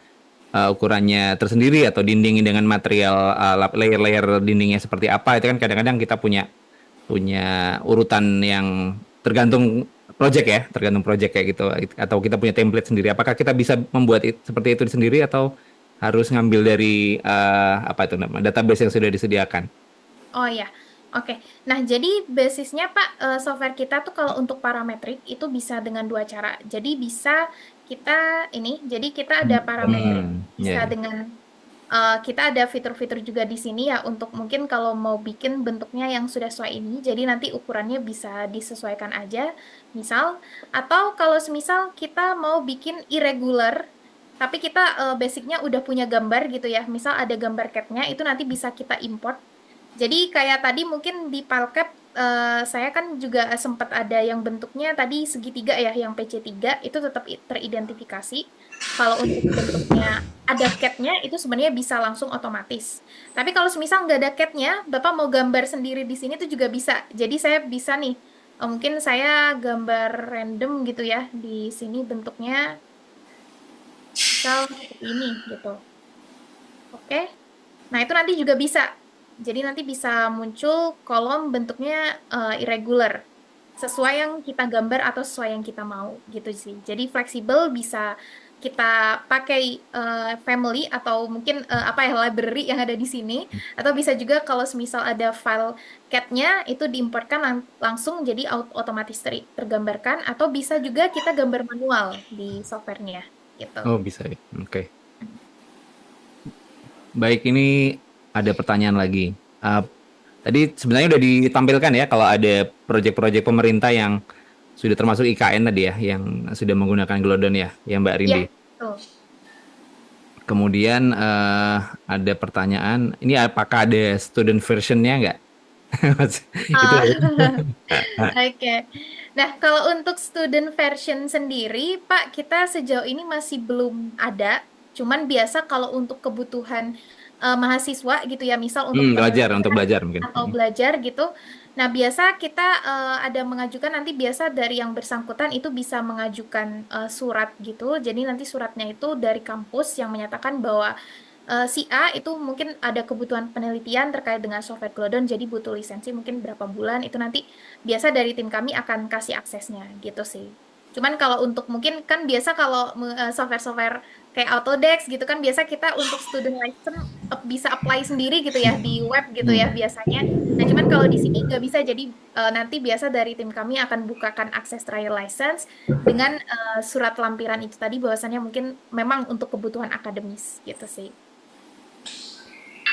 Speaker 1: ukurannya tersendiri atau dinding dengan material layer-layer dindingnya seperti apa itu kan kadang-kadang kita punya punya urutan yang tergantung project ya, tergantung project kayak gitu atau kita punya template sendiri. Apakah kita bisa membuat seperti itu sendiri atau harus ngambil dari apa itu nama database yang sudah disediakan?
Speaker 3: Oh ya, oke. Nah, jadi basisnya Pak, software kita tuh kalau untuk parametrik itu bisa dengan dua cara. Jadi bisa kita ini, jadi kita ada parametrik,
Speaker 1: Ya,
Speaker 3: bisa
Speaker 1: ya.
Speaker 3: dengan kita ada fitur-fitur juga di sini ya untuk mungkin kalau mau bikin bentuknya yang sudah sesuai ini, jadi nanti ukurannya bisa disesuaikan aja, misal. Atau kalau semisal kita mau bikin irregular, tapi kita basicnya udah punya gambar gitu ya, misal ada gambar CAD-nya, itu nanti bisa kita import jadi kayak tadi mungkin di Palcap saya kan juga sempat ada yang bentuknya tadi segitiga ya, yang PC3 itu tetap teridentifikasi. Kalau untuk bentuknya ada CAD-nya itu sebenarnya bisa langsung otomatis. Tapi kalau semisal nggak ada CAD-nya, Bapak mau gambar sendiri di sini itu juga bisa. Jadi saya bisa nih, mungkin saya gambar random gitu ya di sini bentuknya misal seperti ini gitu. Oke. Nah, itu nanti juga bisa. Jadi nanti bisa muncul kolom bentuknya irregular. Sesuai yang kita gambar atau sesuai yang kita mau gitu sih. Jadi fleksibel bisa kita pakai family atau mungkin apa ya library yang ada di sini atau bisa juga kalau semisal ada file CAD-nya itu diimportkan langsung jadi otomatis tergambarkan atau bisa juga kita gambar manual di softwarenya gitu.
Speaker 1: Oh, bisa ya. Oke. Baik, ini ada pertanyaan lagi. Uh, Tadi sebenarnya udah ditampilkan ya kalau ada proyek-proyek pemerintah yang sudah termasuk IKN tadi ya, yang sudah menggunakan Glodon ya Mbak Rindi.
Speaker 3: Ya, betul.
Speaker 1: Kemudian ada pertanyaan, ini apakah ada student versionnya nggak? Itu
Speaker 3: Ah, oke. Nah, kalau untuk student version sendiri, Pak, kita sejauh ini masih belum ada. Cuman biasa kalau untuk kebutuhan mahasiswa gitu ya, misal untuk
Speaker 1: Belajar untuk
Speaker 3: penelitian
Speaker 1: belajar mungkin.
Speaker 3: atau belajar gitu. Nah, biasa kita ada mengajukan nanti biasa dari yang bersangkutan itu bisa mengajukan surat gitu. Jadi nanti suratnya itu dari kampus yang menyatakan bahwa si A itu mungkin ada kebutuhan penelitian terkait dengan software Glodon, jadi butuh lisensi mungkin berapa bulan, itu nanti biasa dari tim kami akan kasih aksesnya gitu sih. Cuman kalau untuk mungkin kan biasa kalau software-software kayak Autodesk gitu kan biasa kita untuk student license bisa apply sendiri gitu ya di web gitu ya biasanya. Nah, cuman kalau di sini nggak bisa, jadi nanti biasa dari tim kami akan bukakan akses trial license dengan surat lampiran itu tadi bahwasannya mungkin memang untuk kebutuhan akademis gitu sih.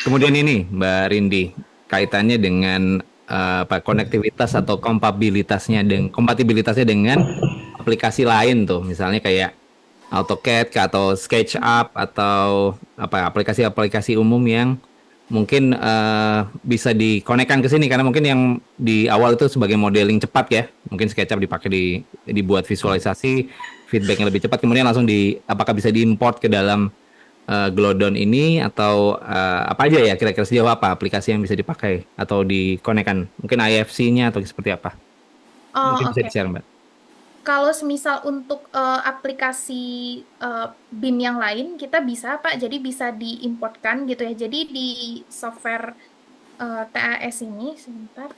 Speaker 1: Kemudian ini Mbak Rindi, kaitannya dengan konektivitas atau kompatibilitasnya dengan aplikasi lain tuh, misalnya kayak AutoCAD atau SketchUp atau aplikasi-aplikasi umum yang mungkin bisa dikonekkan ke sini karena mungkin yang di awal itu sebagai modeling cepat ya, mungkin SketchUp dibuat visualisasi feedback yang lebih cepat, kemudian langsung apakah bisa diimport ke dalam Glodon ini atau apa aja ya kira-kira sejauh apa aplikasi yang bisa dipakai atau dikonekkan? Mungkin IFC-nya atau seperti apa?
Speaker 3: Oh,
Speaker 1: Mungkin bisa
Speaker 3: oke.
Speaker 1: di-share, Mbak.
Speaker 3: Kalau semisal untuk aplikasi BIM yang lain, kita bisa, Pak, jadi bisa diimportkan gitu ya. Jadi di software TAS ini, sebentar.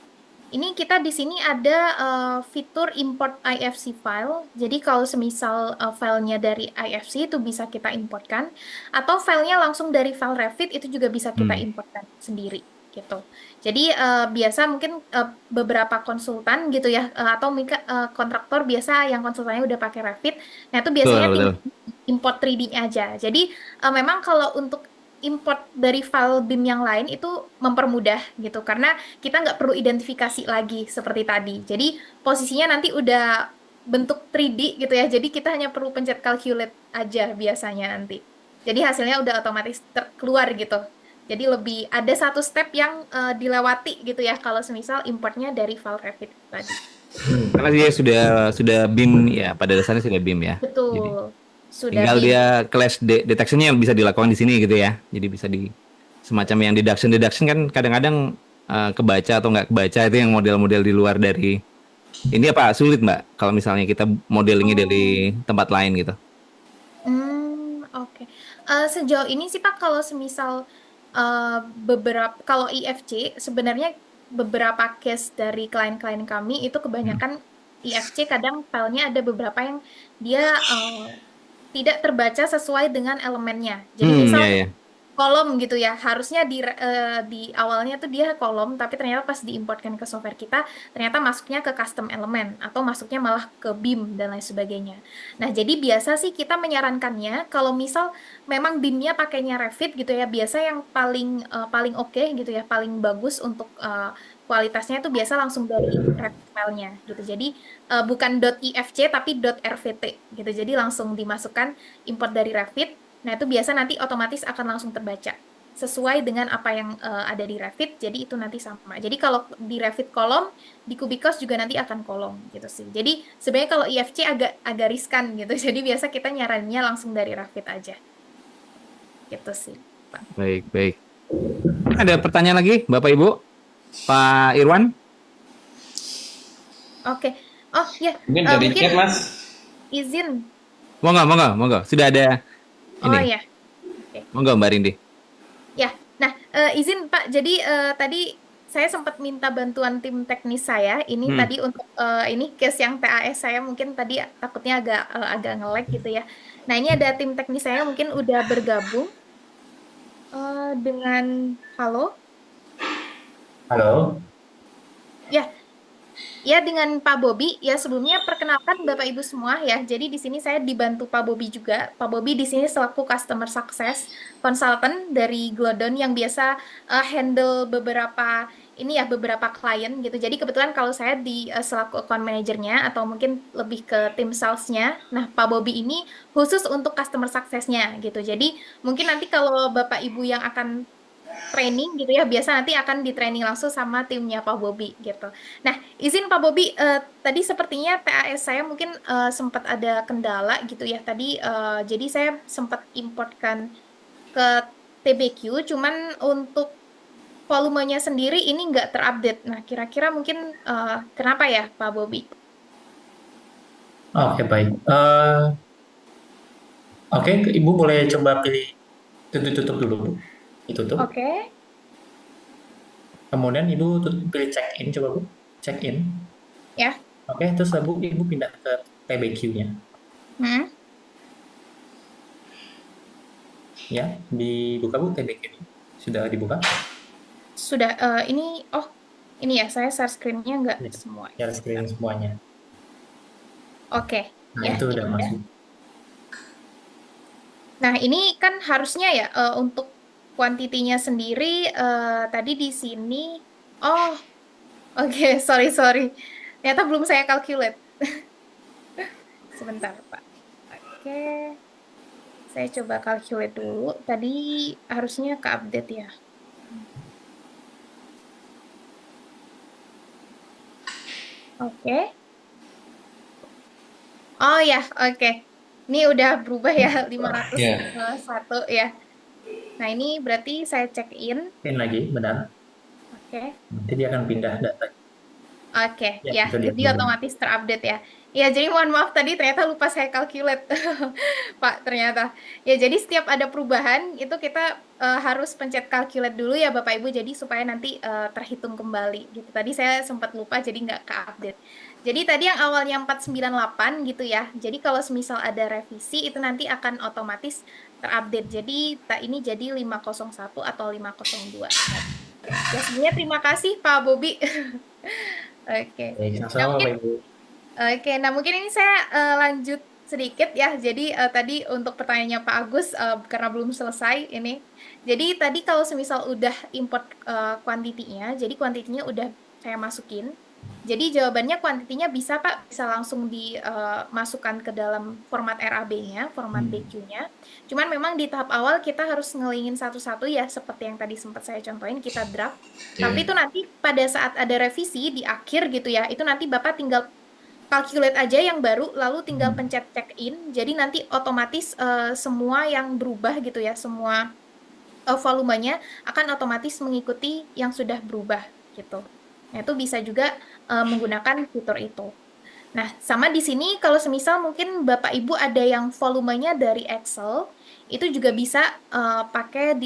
Speaker 3: Ini kita di sini ada fitur import IFC file. Jadi kalau semisal filenya dari IFC itu bisa kita importkan, atau filenya langsung dari file Revit itu juga bisa kita
Speaker 1: Hmm.
Speaker 3: importkan sendiri gitu. Jadi biasa mungkin beberapa konsultan gitu ya, atau mungkin kontraktor biasa yang konsultannya udah pakai Revit. Nah itu biasanya
Speaker 1: Betul, betul.
Speaker 3: tinggal import 3D aja. Jadi memang kalau untuk import dari file BIM yang lain itu mempermudah gitu karena kita nggak perlu identifikasi lagi seperti tadi. Jadi posisinya nanti udah bentuk 3D gitu ya. Jadi kita hanya perlu pencet calculate aja biasanya nanti. Jadi hasilnya udah otomatis keluar gitu. Jadi lebih ada satu step yang dilewati gitu ya kalau semisal importnya dari file Revit tadi.
Speaker 1: Karena dia sudah BIM ya, pada dasarnya sudah BIM ya. Jadi
Speaker 3: Betul. Sudah
Speaker 1: tinggal
Speaker 3: BIM.
Speaker 1: dia clash detection-nya yang bisa dilakukan di sini gitu ya. Jadi bisa semacam yang deduction kan kadang-kadang kebaca atau nggak kebaca itu yang model-model di luar dari ini apa sulit Mbak kalau misalnya kita modelingnya
Speaker 3: Oh.
Speaker 1: dari tempat lain gitu.
Speaker 3: Oke. Sejauh ini sih Pak, kalau semisal beberapa, kalau IFC sebenarnya beberapa case dari klien-klien kami itu
Speaker 1: Hmm.
Speaker 3: kebanyakan IFC kadang filenya ada beberapa yang dia tidak terbaca sesuai dengan elemennya. Jadi
Speaker 1: Ya
Speaker 3: misal
Speaker 1: ya.
Speaker 3: kolom gitu ya, harusnya di awalnya tuh dia kolom, tapi ternyata pas diimportkan ke software kita, ternyata masuknya ke custom element, atau masuknya malah ke BIM, dan lain sebagainya. Nah, jadi biasa sih kita menyarankannya, kalau misal memang BIM-nya pakainya Revit gitu ya, biasa yang paling paling oke gitu ya, paling bagus untuk kualitasnya itu biasa langsung dari Revit file-nya gitu. Jadi bukan .ifc tapi .rvt gitu. Jadi langsung dimasukkan import dari Revit. Nah, itu biasa nanti otomatis akan langsung terbaca sesuai dengan apa yang ada di Revit. Jadi itu nanti sama. Jadi kalau di Revit kolom, di Cubicos juga nanti akan kolom gitu sih. Jadi sebenarnya kalau IFC agak agak riskan gitu. Jadi biasa kita nyaraninnya langsung dari Revit aja. Gitu sih, Pak.
Speaker 1: Baik, baik. Ada pertanyaan lagi Bapak Ibu? Pak Irwan?
Speaker 3: Oke. Oh ya,
Speaker 2: Mungkin dari
Speaker 3: mungkin
Speaker 2: chat, Mas.
Speaker 3: izin.
Speaker 1: Monggo, monggo, monggo. Sudah ada
Speaker 3: Oh
Speaker 1: ini.
Speaker 3: ya, oke.
Speaker 1: Monggo Mbak Rindi.
Speaker 3: Ya, nah izin Pak, jadi tadi saya sempat minta bantuan tim teknis saya. Ini
Speaker 1: Hmm.
Speaker 3: tadi untuk ini case yang TAS saya mungkin tadi takutnya agak nge-lag gitu ya. Nah ini ada tim teknis saya mungkin udah bergabung dengan halo,
Speaker 5: Halo,
Speaker 3: ya. Ya, dengan Pak Bobi. Ya, sebelumnya perkenalkan Bapak Ibu semua ya. Jadi di sini saya dibantu Pak Bobi juga. Pak Bobi di sini selaku customer success consultant dari Glodon yang biasa handle beberapa ini ya beberapa klien gitu. Jadi kebetulan kalau saya di selaku account manajernya atau mungkin lebih ke tim salesnya. Nah, Pak Bobi ini khusus untuk customer success-nya gitu. Jadi mungkin nanti kalau Bapak Ibu yang akan training gitu ya, biasa nanti akan di training langsung sama timnya Pak Bobi gitu. Nah, izin Pak Bobi, tadi sepertinya TAS saya mungkin sempat ada kendala gitu ya. Tadi jadi saya sempat importkan ke TBQ, cuman untuk volumenya sendiri ini nggak terupdate. Nah, kira-kira mungkin kenapa ya Pak Bobi?
Speaker 5: oke baik. Oke, Ibu boleh coba pilih Tutup dulu, Bu. Ditutup.
Speaker 3: Oke.
Speaker 5: Kemudian Ibu pilih check in, coba Bu. Check in.
Speaker 3: Ya.
Speaker 5: Oke, terus Ibu pindah ke TBQ-nya.
Speaker 3: Hmm.
Speaker 5: Ya, dibuka Bu TBQ-nya. Sudah dibuka?
Speaker 3: Sudah. Ini ya, saya share screen-nya nggak
Speaker 5: Ya,
Speaker 3: semua.
Speaker 5: share screen semuanya.
Speaker 3: Oke.
Speaker 5: Nah,
Speaker 3: Ya,
Speaker 5: itu
Speaker 3: ini
Speaker 5: udah
Speaker 3: udah.
Speaker 5: masuk.
Speaker 3: Nah, ini kan harusnya ya untuk kuantitinya sendiri tadi di sini. Oh, oke, sorry. Ternyata belum saya calculate. Sebentar, Pak. Oke, saya coba calculate dulu. Tadi harusnya ke update ya. Oke. Oh ya, oke. Ini udah berubah ya, 501 ya. Nah, ini berarti saya check in.
Speaker 5: In lagi, benar.
Speaker 3: Oke.
Speaker 5: Nanti dia akan pindah data.
Speaker 3: Oke,
Speaker 5: Ya,
Speaker 3: ya,
Speaker 5: itu dia.
Speaker 3: jadi otomatis terupdate ya. Ya, jadi mohon maaf tadi ternyata lupa saya calculate, Pak, ternyata. Ya, jadi setiap ada perubahan itu kita harus pencet calculate dulu ya Bapak Ibu, jadi supaya nanti terhitung kembali gitu. Tadi saya sempat lupa jadi nggak ke-update. Jadi tadi yang awalnya 498 gitu ya. Jadi kalau semisal ada revisi itu nanti akan otomatis terupdate. Jadi ini jadi 501 atau 502. Ya, sebenarnya terima kasih Pak Bobi. Oke. Nah,
Speaker 5: Sama-sama
Speaker 3: mungkin
Speaker 5: Bapak Ibu.
Speaker 3: mungkin ini saya lanjut sedikit ya. Jadi tadi untuk pertanyaannya Pak Agus karena belum selesai ini. Jadi tadi kalau semisal udah import kuantitinya, jadi kuantitinya udah saya masukin. Jadi jawabannya kuantitinya bisa Pak, bisa langsung dimasukkan ke dalam format RAB-nya, format BQ-nya. Cuman memang di tahap awal kita harus ngelingin satu-satu ya, seperti yang tadi sempat saya contohin, kita draft. Tapi itu nanti pada saat ada revisi di akhir gitu ya, itu nanti Bapak tinggal calculate aja yang baru, lalu tinggal pencet check in. Jadi nanti otomatis semua yang berubah gitu ya, semua volumenya akan otomatis mengikuti yang sudah berubah gitu. Nah, itu bisa juga menggunakan fitur itu. Nah, sama di sini kalau semisal mungkin Bapak Ibu ada yang volumenya dari Excel, itu juga bisa pakai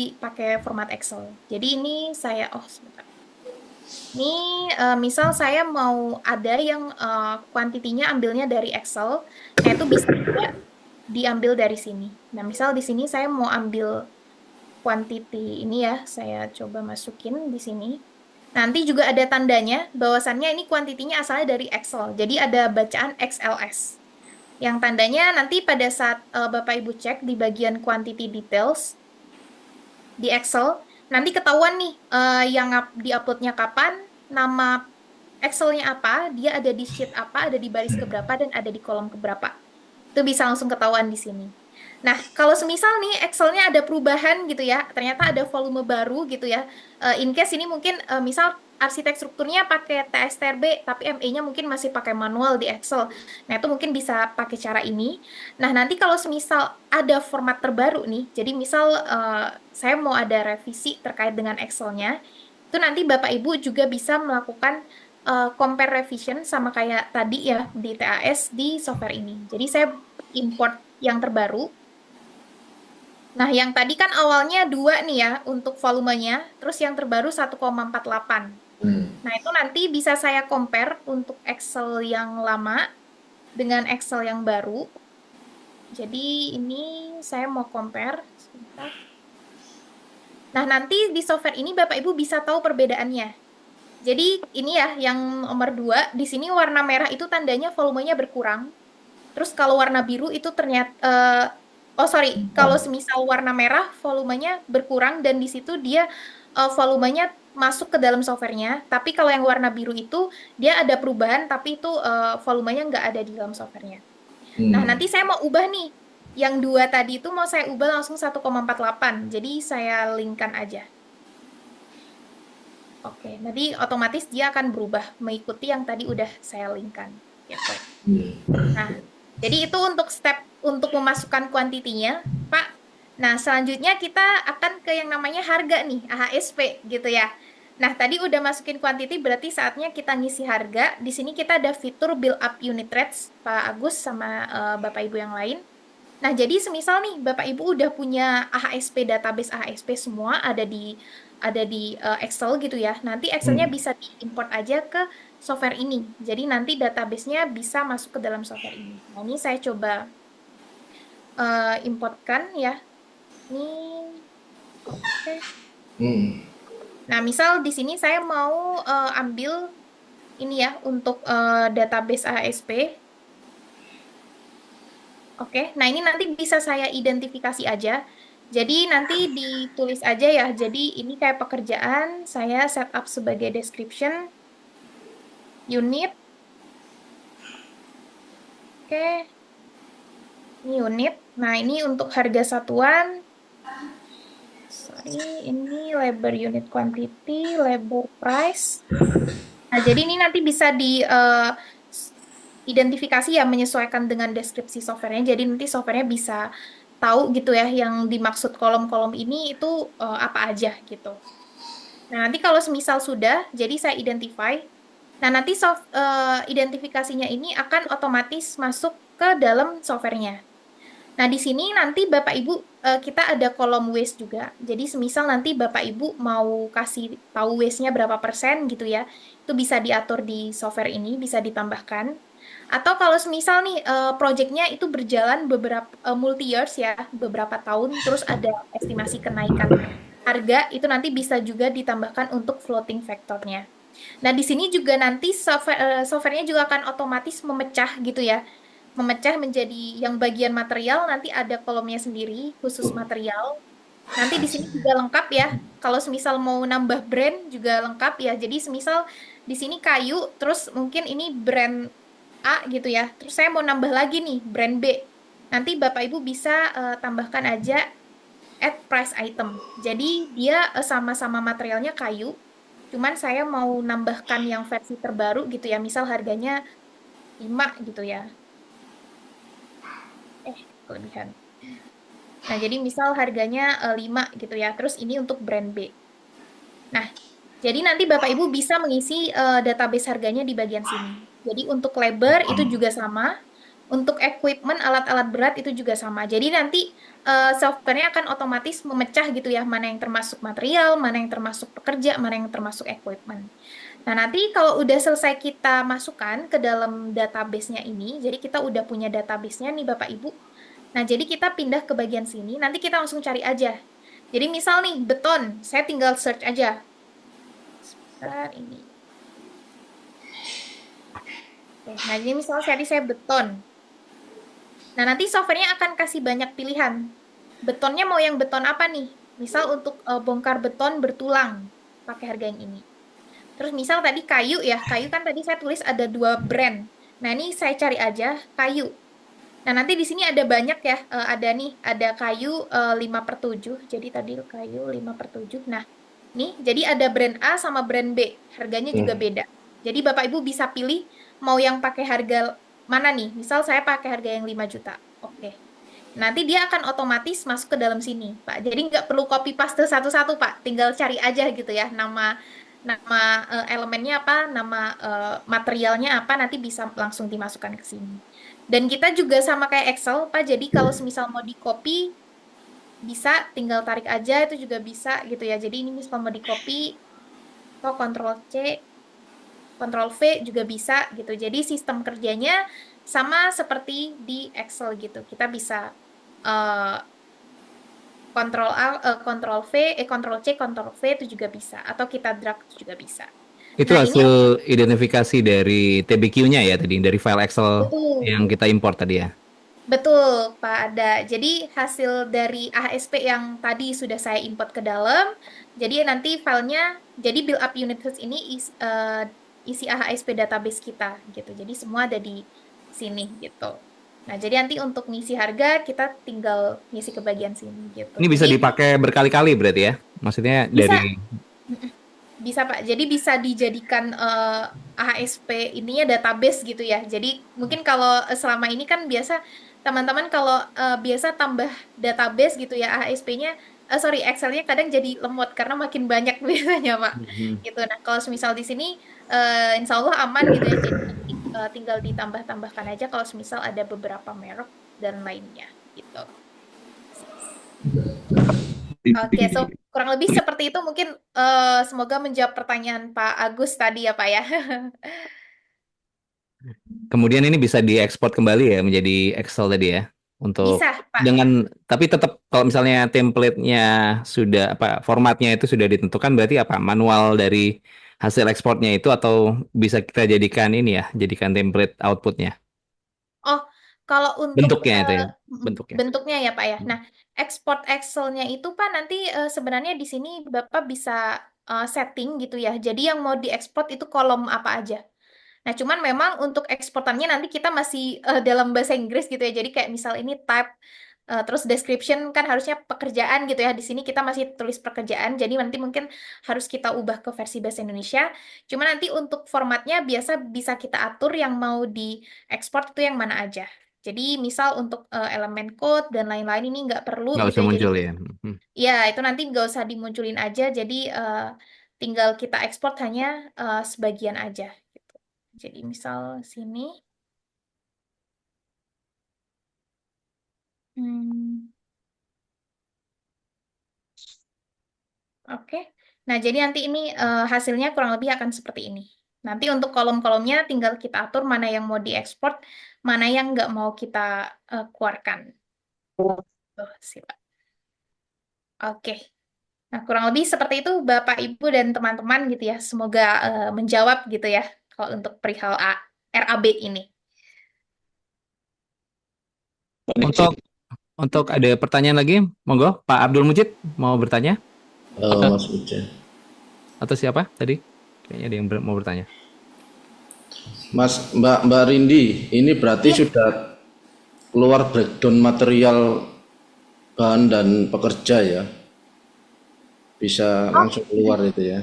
Speaker 3: format Excel. Jadi ini saya sebentar. Ini misal saya mau ada yang kuantitinya ambilnya dari Excel, nah itu bisa juga diambil dari sini. Nah, misal di sini saya mau ambil quantity ini ya, saya coba masukin di sini. Nanti juga ada tandanya bahwasannya ini kuantitinya asalnya dari Excel. Jadi ada bacaan XLS. Yang tandanya nanti pada saat Bapak Ibu cek di bagian quantity details di Excel, nanti ketahuan nih yang di-uploadnya kapan, nama Excel-nya apa, dia ada di sheet apa, ada di baris keberapa, dan ada di kolom keberapa. Itu bisa langsung ketahuan di sini. Nah, kalau semisal nih Excel-nya ada perubahan gitu ya, ternyata ada volume baru gitu ya. In case ini mungkin misal arsitek strukturnya pakai TSTRB, tapi ME-nya mungkin masih pakai manual di Excel. Nah, itu mungkin bisa pakai cara ini. Nah, nanti kalau semisal ada format terbaru nih, jadi misal saya mau ada revisi terkait dengan Excel-nya, itu nanti Bapak Ibu juga bisa melakukan compare revision sama kayak tadi ya di TAS di software ini. Jadi saya import yang terbaru. Nah, yang tadi kan awalnya 2 nih ya untuk volumenya, terus yang terbaru 1,48. Nah, itu nanti bisa saya compare untuk Excel yang lama dengan Excel yang baru. Jadi ini saya mau compare. Sebentar. Nah, nanti di software ini Bapak Ibu bisa tahu perbedaannya. Jadi ini ya yang nomor 2, di sini warna merah itu tandanya volumenya berkurang. Terus kalau warna biru itu ternyata kalau semisal warna merah volumenya berkurang dan di situ dia volumenya masuk ke dalam softwarenya. Tapi kalau yang warna biru itu dia ada perubahan tapi itu volumenya nggak ada di dalam softwarenya. Nah, nanti saya mau ubah nih. Yang 2 tadi itu mau saya ubah langsung 1,48. Jadi saya linkkan aja. Oke, nanti otomatis dia akan berubah mengikuti yang tadi udah saya linkkan. Gitu. Nah, jadi itu untuk step untuk memasukkan kuantitinya, Pak. Nah, selanjutnya kita akan ke yang namanya harga nih, AHSP gitu ya. Nah, tadi udah masukin kuantiti, berarti saatnya kita ngisi harga. Di sini kita ada fitur build up unit rates, Pak Agus sama Bapak Ibu yang lain. Nah, jadi semisal nih Bapak Ibu udah punya AHSP, database AHSP semua ada di Excel gitu ya. Nanti Excelnya
Speaker 4: Hmm.
Speaker 3: bisa diimport aja ke software ini. Jadi nanti databasenya bisa masuk ke dalam software ini. Nah, ini saya coba importkan ya. Ini oke.
Speaker 4: Hmm.
Speaker 3: Nah, misal di sini saya mau ambil ini ya untuk database AHSP. Oke, nah ini nanti bisa saya identifikasi aja. Jadi nanti ditulis aja ya. Jadi ini kayak pekerjaan, saya setup sebagai description, unit. Oke, ini unit. Nah ini untuk harga satuan. Sorry, ini labor unit quantity, labor price. Nah jadi ini nanti bisa di identifikasi ya menyesuaikan dengan deskripsi softwarenya. Jadi nanti softwarenya bisa tahu gitu ya yang dimaksud kolom-kolom ini itu apa aja gitu. Nah, nanti kalau semisal sudah, jadi saya identify. Nah, nanti identifikasinya ini akan otomatis masuk ke dalam softwarenya. Nah, di sini nanti Bapak Ibu kita ada kolom waste juga. Jadi semisal nanti Bapak Ibu mau kasih tahu waste-nya berapa persen gitu ya. Itu bisa diatur di software ini, bisa ditambahkan. Atau kalau semisal nih project-nya itu berjalan beberapa multi years ya, beberapa tahun terus ada estimasi kenaikan harga itu nanti bisa juga ditambahkan untuk floating factor-nya. Nah, di sini juga nanti software-nya juga akan otomatis memecah gitu ya, memecah menjadi yang bagian material nanti ada kolomnya sendiri khusus material. Nanti di sini juga lengkap ya. Kalau semisal mau nambah brand juga lengkap ya. Jadi semisal di sini kayu, terus mungkin ini brand A gitu ya. Terus saya mau nambah lagi nih brand B. Nanti Bapak Ibu bisa tambahkan aja add price item. Jadi dia sama-sama materialnya kayu. Cuman saya mau nambahkan yang versi terbaru gitu ya. Misal harganya 5 gitu ya. Kelebihan. Nah, jadi misal harganya 5 gitu ya. Terus ini untuk brand B. Nah, jadi nanti Bapak Ibu bisa mengisi database harganya di bagian sini. Jadi untuk labor itu juga sama. Untuk equipment, alat-alat berat itu juga sama. Jadi nanti software-nya akan otomatis memecah gitu ya, mana yang termasuk material, mana yang termasuk pekerja, mana yang termasuk equipment. Nah, nanti kalau udah selesai kita masukkan ke dalam database-nya ini, jadi kita udah punya database-nya nih Bapak Ibu. Nah, jadi kita pindah ke bagian sini, nanti kita langsung cari aja. Jadi misal nih, beton, saya tinggal search aja. Sebentar, ini. Oke, nah, jadi misal saya beton. Nah, nanti softwarenya akan kasih banyak pilihan. Betonnya mau yang beton apa nih? Misal untuk bongkar beton bertulang, pakai harga yang ini. Terus misal tadi kayu ya, kayu kan tadi saya tulis ada 2 brand. Nah, ini saya cari aja kayu. Nah, nanti di sini ada banyak ya, ada nih, ada kayu 5/7. Jadi tadi kayu 5/7. Nah, nih, jadi ada brand A sama brand B. Harganya juga beda. Jadi Bapak Ibu bisa pilih mau yang pakai harga mana nih. Misal saya pakai harga yang 5 juta. Oke. Nanti dia akan otomatis masuk ke dalam sini, Pak. Jadi nggak perlu copy paste satu-satu, Pak. Tinggal cari aja gitu ya, nama nama elemennya apa, nama materialnya apa, nanti bisa langsung dimasukkan ke sini. Dan kita juga sama kayak Excel, Pak. Jadi kalau semisal mau di-copy, bisa tinggal tarik aja, itu juga bisa gitu ya. Jadi ini misal mau di-copy, atau Ctrl C, Ctrl V juga bisa gitu. Jadi sistem kerjanya sama seperti di Excel gitu. Kita bisa eh, Ctrl A, Ctrl V, Ctrl C, Ctrl V itu juga bisa. Atau kita drag itu juga bisa.
Speaker 1: Itu
Speaker 3: Nah, ini
Speaker 1: hasil identifikasi dari TBQ-nya ya tadi, dari file Excel
Speaker 3: betul.
Speaker 1: yang kita import tadi ya.
Speaker 3: Betul, Pak Ada. Jadi hasil dari AHSP yang tadi sudah saya import ke dalam, jadi nanti filenya, jadi build up unit host ini isi AHSP database kita gitu. Jadi semua ada di sini gitu. Nah, jadi nanti untuk ngisi harga kita tinggal ngisi ke bagian sini gitu.
Speaker 1: Ini bisa
Speaker 3: Jadi
Speaker 1: dipakai berkali-kali berarti ya? Maksudnya
Speaker 3: bisa
Speaker 1: dari
Speaker 3: Bisa Pak, jadi bisa dijadikan AHSP ininya database gitu ya. Jadi mungkin kalau selama ini kan biasa teman-teman kalau biasa tambah database gitu ya AHSP-nya, sorry Excel-nya kadang jadi lemot karena makin banyak biasanya Pak.
Speaker 1: Mhm.
Speaker 3: Gitu. Nah kalau semisal di sini insya Allah aman gitu ya. Jadi nanti tinggal ditambah-tambahkan aja kalau semisal ada beberapa merek dan lainnya. gitu. Oke, so kurang lebih seperti itu mungkin semoga menjawab pertanyaan Pak Agus tadi ya Pak ya.
Speaker 1: Kemudian ini bisa diekspor kembali ya menjadi Excel tadi ya. Untuk
Speaker 3: Bisa Pak.
Speaker 1: dengan tapi tetap kalau misalnya template-nya sudah apa formatnya itu sudah ditentukan berarti apa manual dari hasil ekspornya itu atau bisa kita jadikan ini ya, jadikan template outputnya.
Speaker 3: Oh, kalau untuk
Speaker 1: Bentuknya itu ya, bentuknya.
Speaker 3: bentuknya ya Pak ya. Nah, export Excel-nya itu Pak nanti sebenarnya di sini Bapak bisa setting gitu ya. Jadi yang mau diekspor itu kolom apa aja. Nah, cuman memang untuk eksportannya nanti kita masih dalam bahasa Inggris gitu ya. Jadi kayak misal ini type, terus description kan harusnya pekerjaan gitu ya. Di sini kita masih tulis pekerjaan. Jadi nanti mungkin harus kita ubah ke versi bahasa Indonesia. Cuma nanti untuk formatnya biasa bisa kita atur yang mau diekspor itu yang mana aja. Jadi misal untuk elemen code dan lain-lain ini nggak perlu
Speaker 1: Nggak
Speaker 3: gitu
Speaker 1: usah
Speaker 3: ya. Jadi
Speaker 1: muncul ya.
Speaker 3: ya itu nanti nggak usah dimunculin aja. Jadi tinggal kita ekspor hanya sebagian aja. Gitu. Jadi misal sini, hmm, oke. Nah jadi nanti ini hasilnya kurang lebih akan seperti ini. Nanti untuk kolom-kolomnya tinggal kita atur mana yang mau diekspor, mana yang nggak mau kita keluarkan. Tuh, sila. Oke. Nah kurang lebih seperti itu Bapak Ibu dan teman-teman gitu ya. Semoga menjawab gitu ya kalau untuk perihal RAB ini.
Speaker 1: Untuk ada pertanyaan lagi, monggo Pak Abdul Mujid mau bertanya
Speaker 4: Mas Uja.
Speaker 1: atau siapa tadi? Kayaknya ada yang mau bertanya.
Speaker 4: Mbak Rindi, ini berarti
Speaker 3: Iya.
Speaker 4: sudah keluar breakdown material bahan dan pekerja ya, bisa langsung keluar itu ya.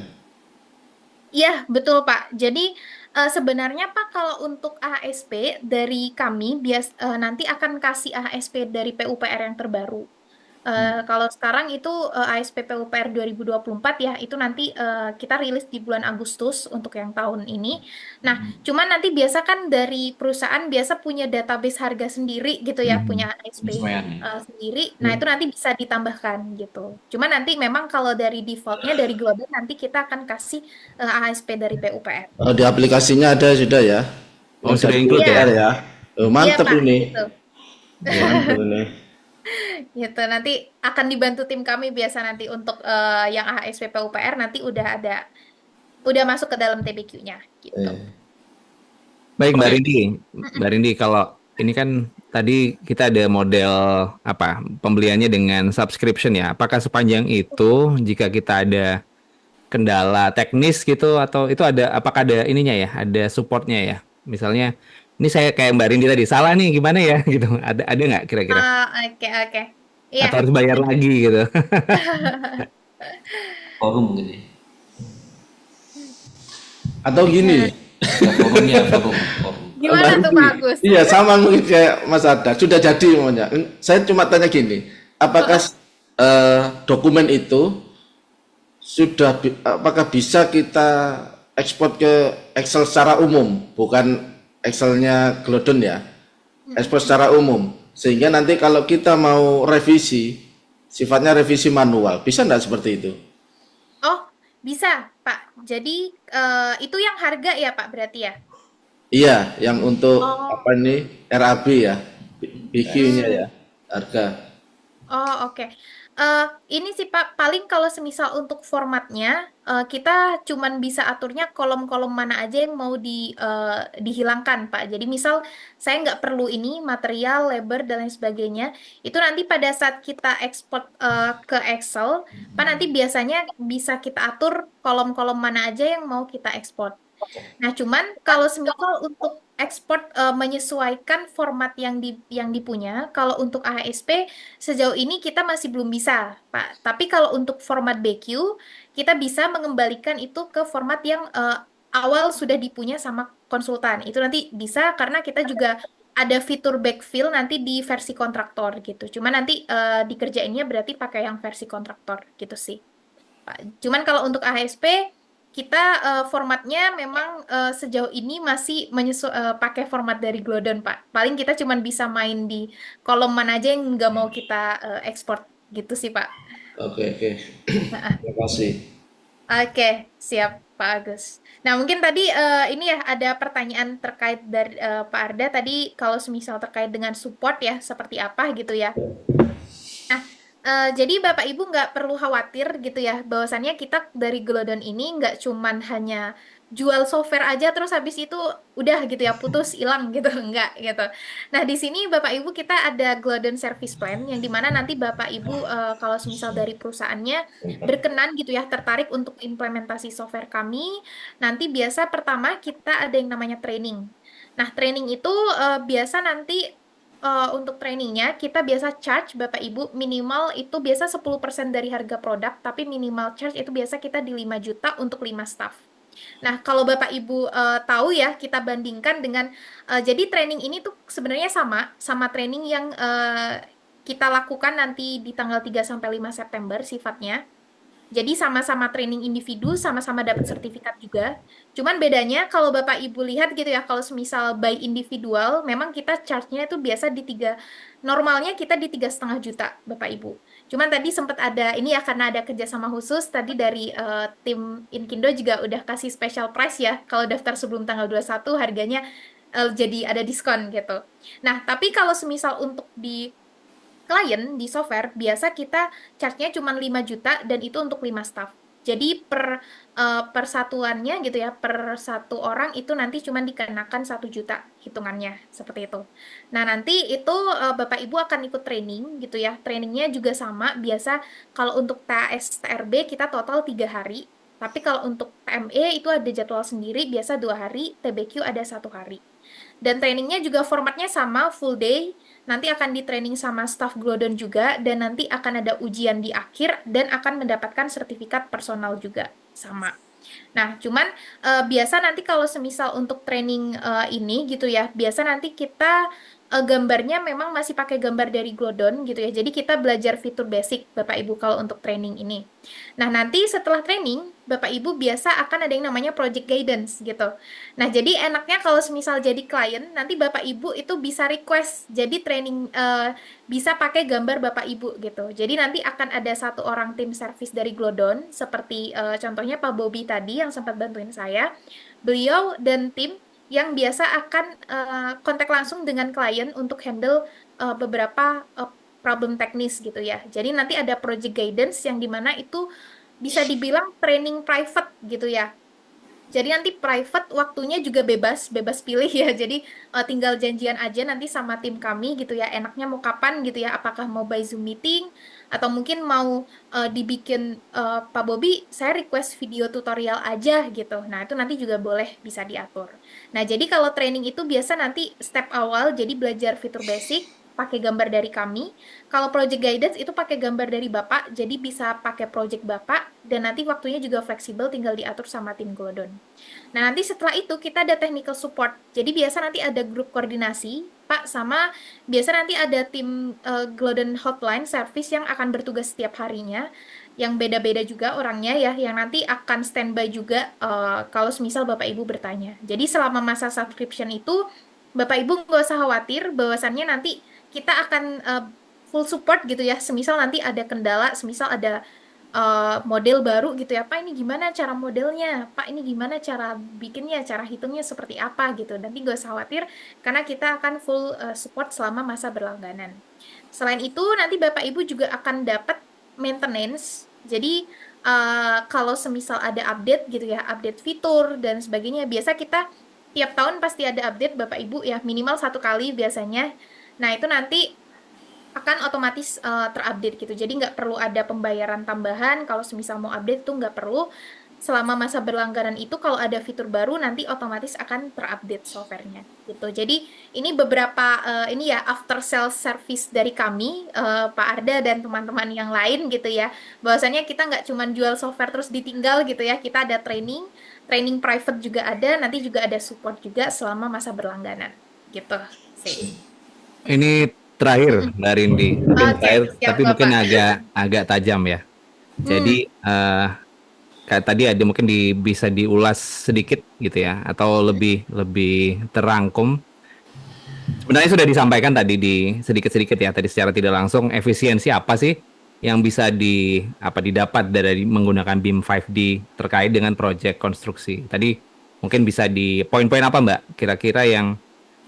Speaker 3: Iya, betul Pak. Jadi sebenarnya Pak kalau untuk AHSP dari kami nanti akan kasih AHSP dari PUPR yang terbaru. Kalau sekarang itu AHSP PUPR 2024 ya, itu nanti kita rilis di bulan Agustus untuk yang tahun ini. Nah, cuman nanti biasa kan dari perusahaan biasa punya database harga sendiri gitu ya, punya AHSP
Speaker 2: Penyesuaian ya.
Speaker 3: sendiri. Nah, itu nanti bisa ditambahkan gitu. Cuman nanti memang kalau dari defaultnya dari global nanti kita akan kasih AHSP dari PUPR.
Speaker 4: Di aplikasinya ada sudah ya,
Speaker 1: Oh,
Speaker 4: yang
Speaker 1: sudah
Speaker 4: dari
Speaker 1: include
Speaker 3: Iya,
Speaker 1: ya?
Speaker 4: PUPR ya.
Speaker 3: iya
Speaker 4: Mantep
Speaker 3: Pak,
Speaker 4: ini,
Speaker 3: gitu.
Speaker 4: mantep ini.
Speaker 3: Gitu, nanti akan dibantu tim kami biasa nanti untuk yang AHSP PUPR nanti udah masuk ke dalam TBQ-nya gitu.
Speaker 1: Baik Mbak
Speaker 2: Oke.
Speaker 1: Rindi, Mbak Rindi kalau ini kan tadi kita ada model apa pembeliannya dengan subscription ya. Apakah sepanjang itu jika kita ada kendala teknis gitu atau itu ada apakah ada ininya ya, ada supportnya ya? Misalnya ini saya kayak Mbak Rindi tadi salah nih gimana ya gitu. Ada nggak kira-kira?
Speaker 3: Oke, oke. Iya.
Speaker 1: Atau harus bayar lagi gitu?
Speaker 2: Forum mungkin ya.
Speaker 4: Atau gini,
Speaker 2: Ya, forumnya, forum.
Speaker 3: Gimana tuh Pak Agus?
Speaker 4: iya sama mungkin kayak Mas Ada, sudah jadi maunya. Saya cuma tanya gini, apakah dokumen itu apakah bisa kita ekspor ke Excel secara umum, bukan Excelnya Glodon ya, ekspor secara umum, sehingga nanti kalau kita mau revisi, sifatnya revisi manual, bisa nggak seperti itu?
Speaker 3: Oh, bisa Pak. Jadi itu yang harga ya Pak berarti ya?
Speaker 4: Iya, yang untuk
Speaker 3: Oh.
Speaker 4: apa ini RAB ya, BQ-nya ya, harga.
Speaker 3: Oh, oke. Ini sih Pak, paling kalau semisal untuk formatnya, kita cuman bisa aturnya kolom-kolom mana aja yang mau dihilangkan, Pak. Jadi misal saya nggak perlu ini, material, labor, dan lain sebagainya, itu nanti pada saat kita ekspor ke Excel, Pak nanti biasanya bisa kita atur kolom-kolom mana aja yang mau kita ekspor. Nah, cuman kalau semisal untuk ekspor menyesuaikan format yang dipunya, kalau untuk AHSP sejauh ini kita masih belum bisa, Pak. Tapi kalau untuk format BQ, kita bisa mengembalikan itu ke format yang awal sudah dipunya sama konsultan. Itu nanti bisa karena kita juga ada fitur backfill nanti di versi kontraktor gitu. Cuma nanti dikerjainnya berarti pakai yang versi kontraktor gitu sih, Pak. Cuman kalau untuk AHSP kita formatnya memang sejauh ini masih pakai format dari Glodon, Pak. Paling kita cuman bisa main di kolom mana aja yang nggak mau kita ekspor gitu sih, Pak.
Speaker 4: Oke.
Speaker 3: Nah,
Speaker 4: Terima kasih.
Speaker 3: oke, siap Pak Agus. Nah, mungkin tadi ini ya ada pertanyaan terkait dari Pak Arda tadi kalau semisal terkait dengan support ya seperti apa gitu ya. Nah, jadi Bapak Ibu nggak perlu khawatir gitu ya, bahwasannya kita dari Glodon ini nggak cuman hanya jual software aja terus habis itu udah gitu ya putus hilang gitu, nggak gitu. Nah di sini Bapak Ibu kita ada Glodon Service Plan yang dimana nanti Bapak Ibu kalau misal dari perusahaannya berkenan gitu ya tertarik untuk implementasi software kami, nanti biasa pertama kita ada yang namanya training. Nah training itu biasa nanti untuk trainingnya, kita biasa charge Bapak Ibu minimal itu biasa 10% dari harga produk, tapi minimal charge itu biasa kita di 5 juta untuk 5 staff. Nah, kalau Bapak Ibu tahu ya, kita bandingkan dengan, jadi training ini tuh sebenarnya sama training yang kita lakukan nanti di tanggal 3 sampai 5 September sifatnya. Jadi sama-sama training individu, sama-sama dapat sertifikat juga. Cuman bedanya kalau Bapak Ibu lihat gitu ya, kalau semisal by individual, memang kita charge-nya itu biasa normalnya kita di 3,5 juta Bapak Ibu. Cuman tadi sempat ada, ini ya karena ada kerjasama khusus, tadi dari tim Inkindo juga udah kasih special price ya, kalau daftar sebelum tanggal 21 harganya jadi ada diskon gitu. Nah, tapi kalau semisal untuk di klien di software biasa kita charge-nya cuma 5 juta dan itu untuk 5 staff. Jadi per satuannya gitu ya, per satu orang itu nanti cuma dikenakan 1 juta hitungannya seperti itu. Nah, nanti itu Bapak Ibu akan ikut training gitu ya. Trainingnya juga sama, biasa kalau untuk TAS TRB kita total 3 hari. Tapi kalau untuk TME itu ada jadwal sendiri, biasa 2 hari, TBQ ada 1 hari. Dan trainingnya juga formatnya sama, full day. Nanti akan di training sama staff Glodon juga, dan nanti akan ada ujian di akhir, dan akan mendapatkan sertifikat personal juga, sama. Nah, cuman biasa nanti kalau semisal untuk training ini gitu ya, biasa nanti kita gambarnya memang masih pakai gambar dari Glodon gitu ya. Jadi kita belajar fitur basic Bapak Ibu kalau untuk training ini. Nah, nanti setelah training, Bapak Ibu biasa akan ada yang namanya project guidance gitu. Nah, jadi enaknya kalau semisal jadi klien, nanti Bapak Ibu itu bisa request jadi training bisa pakai gambar Bapak Ibu gitu. Jadi nanti akan ada satu orang tim service dari Glodon, seperti contohnya Pak Bobby tadi yang sempat bantuin saya. Beliau dan tim yang biasa akan kontak langsung dengan klien untuk handle beberapa problem teknis gitu ya. Jadi nanti ada project guidance yang dimana itu bisa dibilang training private gitu ya. Jadi nanti private waktunya juga bebas pilih ya. Jadi tinggal janjian aja nanti sama tim kami gitu ya. Enaknya mau kapan gitu ya. Apakah mau by Zoom meeting atau mungkin mau dibikin Pak Bobi, saya request video tutorial aja gitu. Nah, itu nanti juga boleh bisa diatur. Nah, jadi kalau training itu biasa nanti step awal jadi belajar fitur basic pakai gambar dari kami. Kalau project guidance itu pakai gambar dari Bapak, jadi bisa pakai project Bapak, dan nanti waktunya juga fleksibel, tinggal diatur sama tim Glodon. Nah, nanti setelah itu kita ada technical support. Jadi biasa nanti ada grup koordinasi, Pak, sama biasa nanti ada tim Glodon Hotline Service yang akan bertugas setiap harinya, yang beda-beda juga orangnya ya, yang nanti akan standby juga kalau semisal Bapak Ibu bertanya. Jadi selama masa subscription itu, Bapak Ibu nggak usah khawatir bahwasannya nanti kita akan full support gitu ya. Semisal nanti ada kendala, semisal ada model baru gitu ya. Pak, ini gimana cara modelnya? Pak, ini gimana cara bikinnya? Cara hitungnya seperti apa gitu. Nanti gak usah khawatir karena kita akan full support selama masa berlangganan. Selain itu, nanti Bapak Ibu juga akan dapat maintenance. Jadi kalau semisal ada update gitu ya, update fitur dan sebagainya, biasa kita tiap tahun pasti ada update Bapak Ibu ya, minimal 1 kali biasanya. Nah, itu nanti akan otomatis terupdate gitu. Jadi nggak perlu ada pembayaran tambahan. Kalau semisal mau update tuh nggak perlu. Selama masa berlangganan itu kalau ada fitur baru nanti otomatis akan terupdate softwarenya gitu. Jadi ini beberapa ini ya after sales service dari kami Pak Arda dan teman-teman yang lain gitu ya. Bahwasannya kita nggak cuma jual software terus ditinggal gitu ya. Kita ada training private juga ada, nanti juga ada support juga selama masa berlangganan gitu sih.
Speaker 1: Ini terakhir dari Indi, mungkin
Speaker 3: Oke,
Speaker 1: terakhir,
Speaker 3: siap
Speaker 1: tapi mungkin
Speaker 3: Bapak.
Speaker 1: agak tajam ya. Jadi kayak tadi ada mungkin bisa diulas sedikit gitu ya, atau lebih lebih terangkum. Sebenarnya sudah disampaikan tadi di sedikit-sedikit ya, tadi secara tidak langsung efisiensi apa sih yang bisa didapat dari menggunakan BIM 5D terkait dengan proyek konstruksi. Tadi mungkin bisa di poin-poin apa Mbak kira-kira yang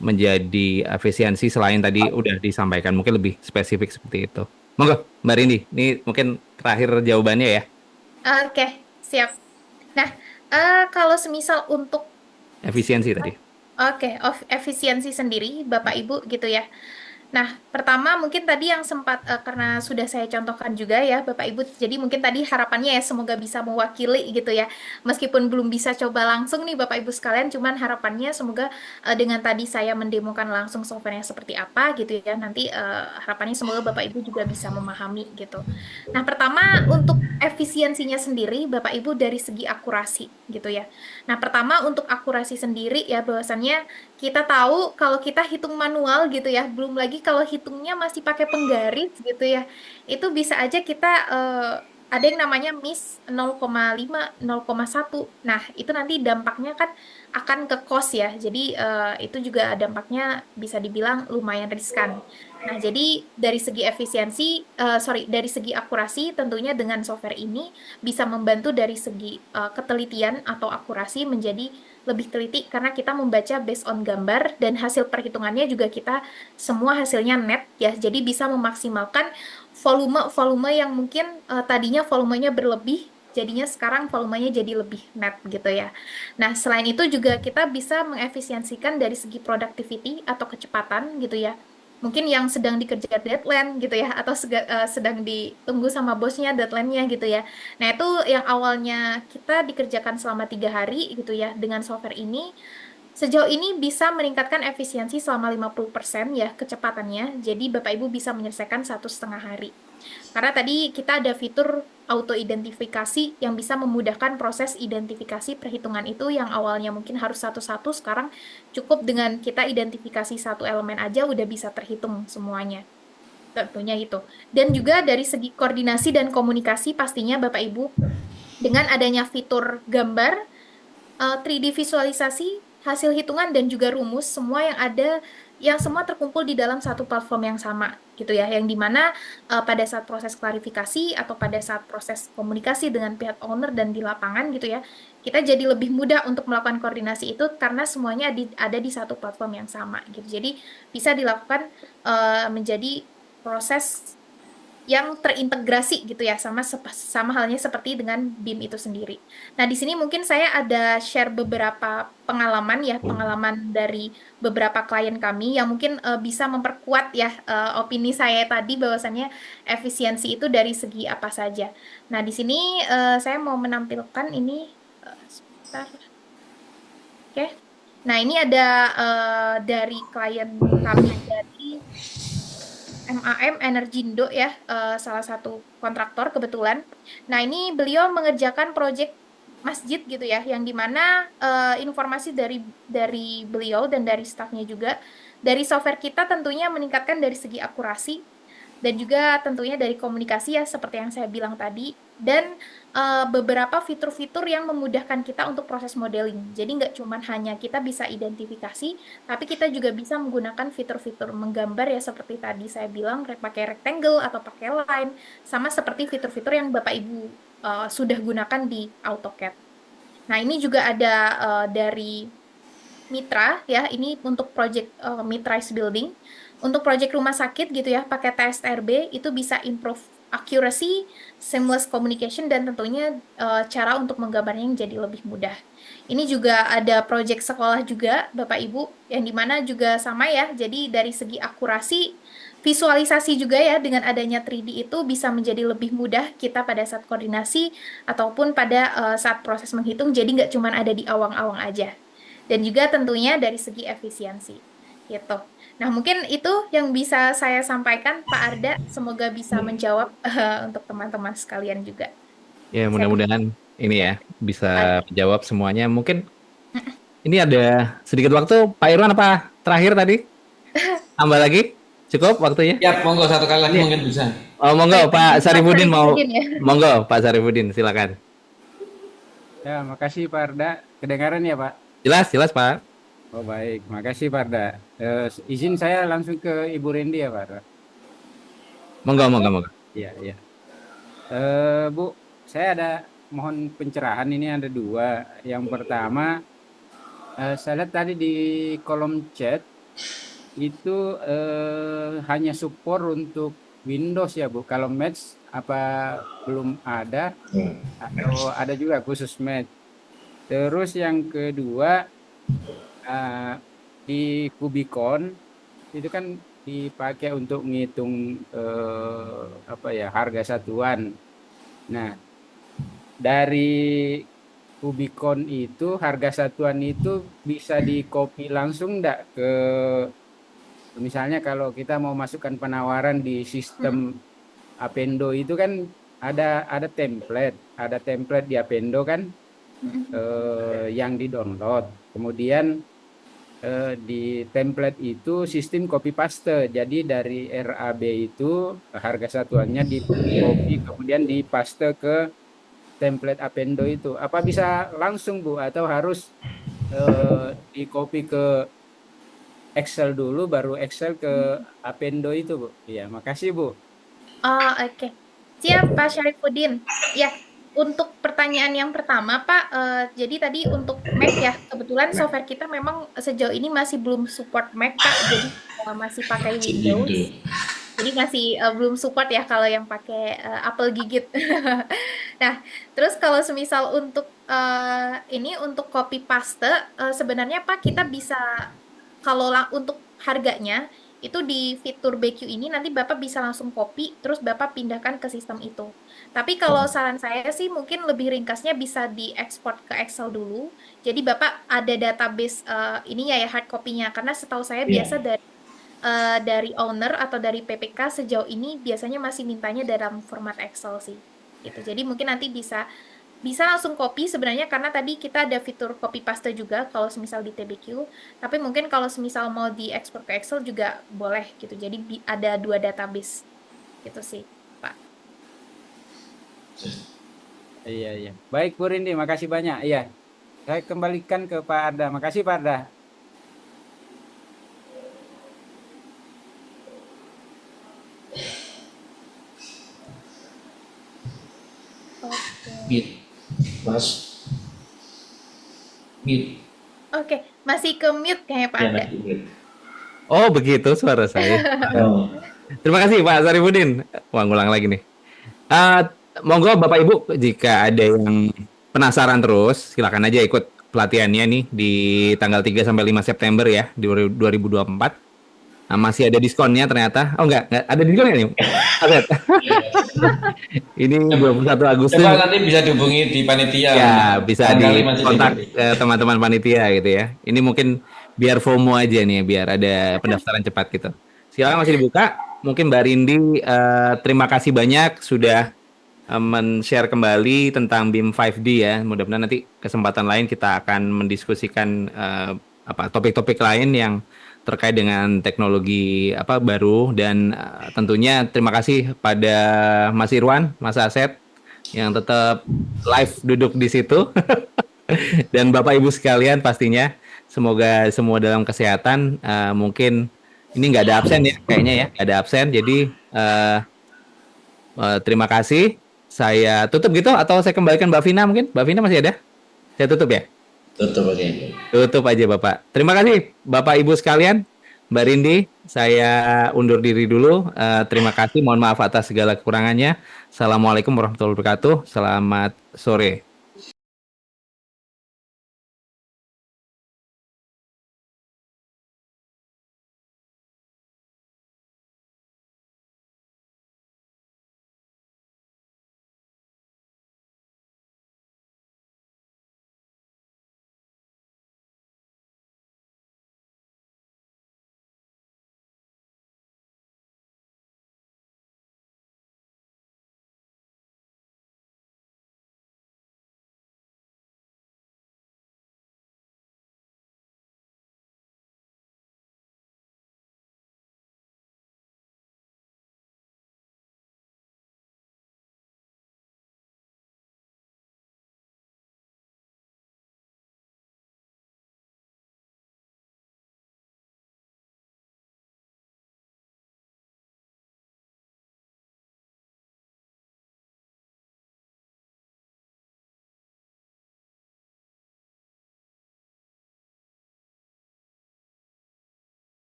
Speaker 1: menjadi efisiensi selain tadi udah disampaikan, mungkin lebih spesifik seperti itu. Monggo Mbak Rindi, ini mungkin terakhir jawabannya ya,
Speaker 3: Oke, siap. Nah, kalau semisal untuk
Speaker 1: efisiensi tadi.
Speaker 3: efisiensi sendiri, Bapak Ibu gitu ya. Nah, pertama mungkin tadi yang sempat karena sudah saya contohkan juga ya Bapak Ibu. Jadi mungkin tadi harapannya ya semoga bisa mewakili gitu ya. Meskipun belum bisa coba langsung nih Bapak Ibu sekalian, cuman harapannya semoga dengan tadi saya mendemokan langsung softwarenya seperti apa gitu ya. Nanti harapannya semoga Bapak Ibu juga bisa memahami gitu. Nah, pertama untuk efisiensinya sendiri Bapak Ibu dari segi akurasi gitu ya. Nah, pertama untuk akurasi sendiri ya bahwasannya kita tahu kalau kita hitung manual gitu ya, belum lagi kalau hitungnya masih pakai penggaris gitu ya, itu bisa aja kita ada yang namanya miss 0,5, 0,1. Nah, itu nanti dampaknya kan akan ke cost ya. Jadi itu juga dampaknya bisa dibilang lumayan riskan. Nah, jadi dari segi efisiensi, dari segi akurasi tentunya dengan software ini bisa membantu dari segi ketelitian atau akurasi menjadi lebih teliti karena kita membaca based on gambar dan hasil perhitungannya juga kita semua hasilnya net ya. Jadi bisa memaksimalkan volume yang mungkin tadinya volumenya berlebih jadinya sekarang volumenya jadi lebih net gitu ya. Nah, selain itu juga kita bisa mengefisiensikan dari segi productivity atau kecepatan gitu ya. Mungkin yang sedang dikejar deadline gitu ya, atau sedang ditunggu sama bosnya deadline-nya gitu ya. Nah, itu yang awalnya kita dikerjakan selama 3 hari gitu ya, dengan software ini, sejauh ini bisa meningkatkan efisiensi selama 50% ya kecepatannya. Jadi Bapak Ibu bisa menyelesaikan 1,5 hari. Karena tadi kita ada fitur auto identifikasi yang bisa memudahkan proses identifikasi perhitungan itu yang awalnya mungkin harus satu-satu, sekarang cukup dengan kita identifikasi satu elemen aja udah bisa terhitung semuanya. Tentunya itu. Dan juga dari segi koordinasi dan komunikasi pastinya Bapak Ibu dengan adanya fitur gambar, 3D visualisasi, hasil hitungan dan juga rumus semua yang ada yang semua terkumpul di dalam satu platform yang sama gitu ya, yang dimana pada saat proses klarifikasi atau pada saat proses komunikasi dengan pihak owner dan di lapangan gitu ya, kita jadi lebih mudah untuk melakukan koordinasi itu karena semuanya ada di satu platform yang sama gitu. Jadi bisa dilakukan menjadi proses yang terintegrasi gitu ya, sama halnya seperti dengan BIM itu sendiri. Nah, di sini mungkin saya ada share beberapa pengalaman ya, pengalaman dari beberapa klien kami yang mungkin bisa memperkuat ya opini saya tadi bahwasannya efisiensi itu dari segi apa saja. Nah, di sini saya mau menampilkan ini sebentar. Oke. Nah, ini ada dari klien kami dari MAM Energindo ya, salah satu kontraktor kebetulan. Nah, ini beliau mengerjakan proyek masjid gitu ya, yang dimana informasi dari beliau dan dari stafnya juga, dari software kita tentunya meningkatkan dari segi akurasi, dan juga tentunya dari komunikasi ya, seperti yang saya bilang tadi, dan beberapa fitur-fitur yang memudahkan kita untuk proses modeling. Jadi nggak cuma hanya kita bisa identifikasi, tapi kita juga bisa menggunakan fitur-fitur menggambar ya, seperti tadi saya bilang, pakai rectangle atau pakai line, sama seperti fitur-fitur yang Bapak Ibu sudah gunakan di AutoCAD. Nah, ini juga ada dari Mitra ya, ini untuk project Mitra Building. Untuk project rumah sakit gitu ya, pakai TSRB itu bisa improve accuracy, seamless communication, dan tentunya cara untuk menggambarnya yang jadi lebih mudah. Ini juga ada project sekolah juga, Bapak Ibu, yang dimana juga sama ya, jadi dari segi akurasi, visualisasi juga ya, dengan adanya 3D itu bisa menjadi lebih mudah kita pada saat koordinasi, ataupun pada saat proses menghitung, jadi nggak cuma ada di awang-awang aja. Dan juga tentunya dari segi efisiensi, gitu. Nah, mungkin itu yang bisa saya sampaikan, Pak Arda. Semoga bisa menjawab untuk teman-teman sekalian juga.
Speaker 1: Ya, mudah-mudahan ini ya bisa menjawab semuanya. Mungkin ini ada sedikit waktu, Pak Irwan apa terakhir tadi? Tambah lagi? Cukup waktunya?
Speaker 2: Ya, monggo satu kali lagi mungkin bisa.
Speaker 1: Oh, monggo Pak Sarifudin mau.
Speaker 3: Ya.
Speaker 1: Monggo Pak Sarifudin, silakan.
Speaker 6: Ya, makasih Pak Arda. Kedengaran ya Pak?
Speaker 1: Jelas, jelas Pak.
Speaker 6: Oh baik, makasih Pak Arda. Izin saya langsung ke Ibu Rendi ya Pak Arda.
Speaker 1: Monggo,
Speaker 3: Oke.
Speaker 1: monggo, monggo.
Speaker 6: Iya, iya. Bu, saya ada mohon pencerahan ini ada dua. Yang pertama, saya lihat tadi di kolom chat itu hanya support untuk Windows ya Bu. Kalau Mac apa belum ada atau ada juga khusus Mac. Terus yang kedua di Kubicon itu kan dipakai untuk menghitung apa ya harga satuan. Nah, dari Kubicon itu harga satuan itu bisa di copy langsung enggak ke misalnya kalau kita mau masukkan penawaran di sistem Apendo itu kan ada template di Apendo kan yang di-download. Kemudian di template itu sistem copy paste. Jadi dari RAB itu harga satuannya di copy kemudian dipaste ke template Apendo itu. Apa bisa langsung Bu atau harus di copy ke Excel dulu baru Excel ke Apendo itu Bu? Iya, makasih Bu.
Speaker 3: Oh, oke. Siap, Pak Syarifuddin. Ya, untuk pertanyaan yang pertama, Pak, jadi tadi untuk Mac ya, kebetulan software kita memang sejauh ini masih belum support Mac, Pak. Jadi masih pakai Windows. Jadi masih belum support ya kalau yang pakai Apple gigit. Nah, terus kalau semisal untuk ini untuk copy paste, sebenarnya Pak kita bisa kalau untuk harganya itu di fitur BQ ini nanti Bapak bisa langsung copy terus Bapak pindahkan ke sistem itu. Tapi kalau saran saya sih mungkin lebih ringkasnya bisa diekspor ke Excel dulu. Jadi Bapak ada database ininya ya hard copy-nya karena setahu saya biasa dari owner atau dari PPK sejauh ini biasanya masih mintanya dalam format Excel sih. Gitu. Jadi mungkin nanti bisa langsung copy sebenarnya karena tadi kita ada fitur copy paste juga kalau semisal di TBQ. Tapi mungkin kalau semisal mau diekspor ke Excel juga boleh gitu. Jadi ada 2 database gitu sih, Pak.
Speaker 6: Iya, iya. Baik Bu Rindi, makasih banyak. Iya. Saya kembalikan ke Pak Arda. Makasih Pak Arda.
Speaker 2: Mute. Mas. Mute.
Speaker 3: Oke, masih ke mute kayaknya Pak
Speaker 2: Ya,
Speaker 3: Arda.
Speaker 2: masih mute.
Speaker 1: Oh, begitu suara saya.
Speaker 2: Oh.
Speaker 1: Terima kasih Pak Syarifuddin. Wah, ngulang lagi nih. Monggo Bapak Ibu jika ada yang penasaran terus, silakan aja ikut pelatihannya nih di tanggal 3 sampai 5 September ya, di 2024. Nah, masih ada diskonnya ternyata. Oh enggak ada diskonnya nih. Aset. Ini 21 Agustus.
Speaker 2: Coba nanti bisa dihubungi di panitia.
Speaker 1: Ya, bisa
Speaker 2: Barangkali
Speaker 1: di
Speaker 2: masih
Speaker 1: kontak
Speaker 2: sedikit.
Speaker 1: teman-teman panitia gitu ya. Ini mungkin biar FOMO aja nih, biar ada pendaftaran cepat gitu. Silakan masih dibuka. Mungkin Mbak Rindi, terima kasih banyak sudah men-share kembali tentang BIM 5D ya. Mudah-mudahan nanti kesempatan lain kita akan mendiskusikan topik-topik lain yang terkait dengan teknologi baru dan tentunya terima kasih pada Mas Irwan, Mas Asep yang tetap live duduk di situ dan Bapak Ibu sekalian pastinya semoga semua dalam kesehatan. Mungkin ini nggak ada absen ya kayaknya ya, nggak ada absen. Jadi terima kasih. Saya tutup gitu atau saya kembalikan Mbak Vina mungkin? Mbak Vina masih ada? Saya tutup ya?
Speaker 2: Tutup aja.
Speaker 1: Tutup aja Bapak. Terima kasih Bapak Ibu sekalian. Mbak Rindi, saya undur diri dulu. Terima kasih. Mohon maaf atas segala kekurangannya. Assalamualaikum warahmatullahi wabarakatuh. Selamat sore.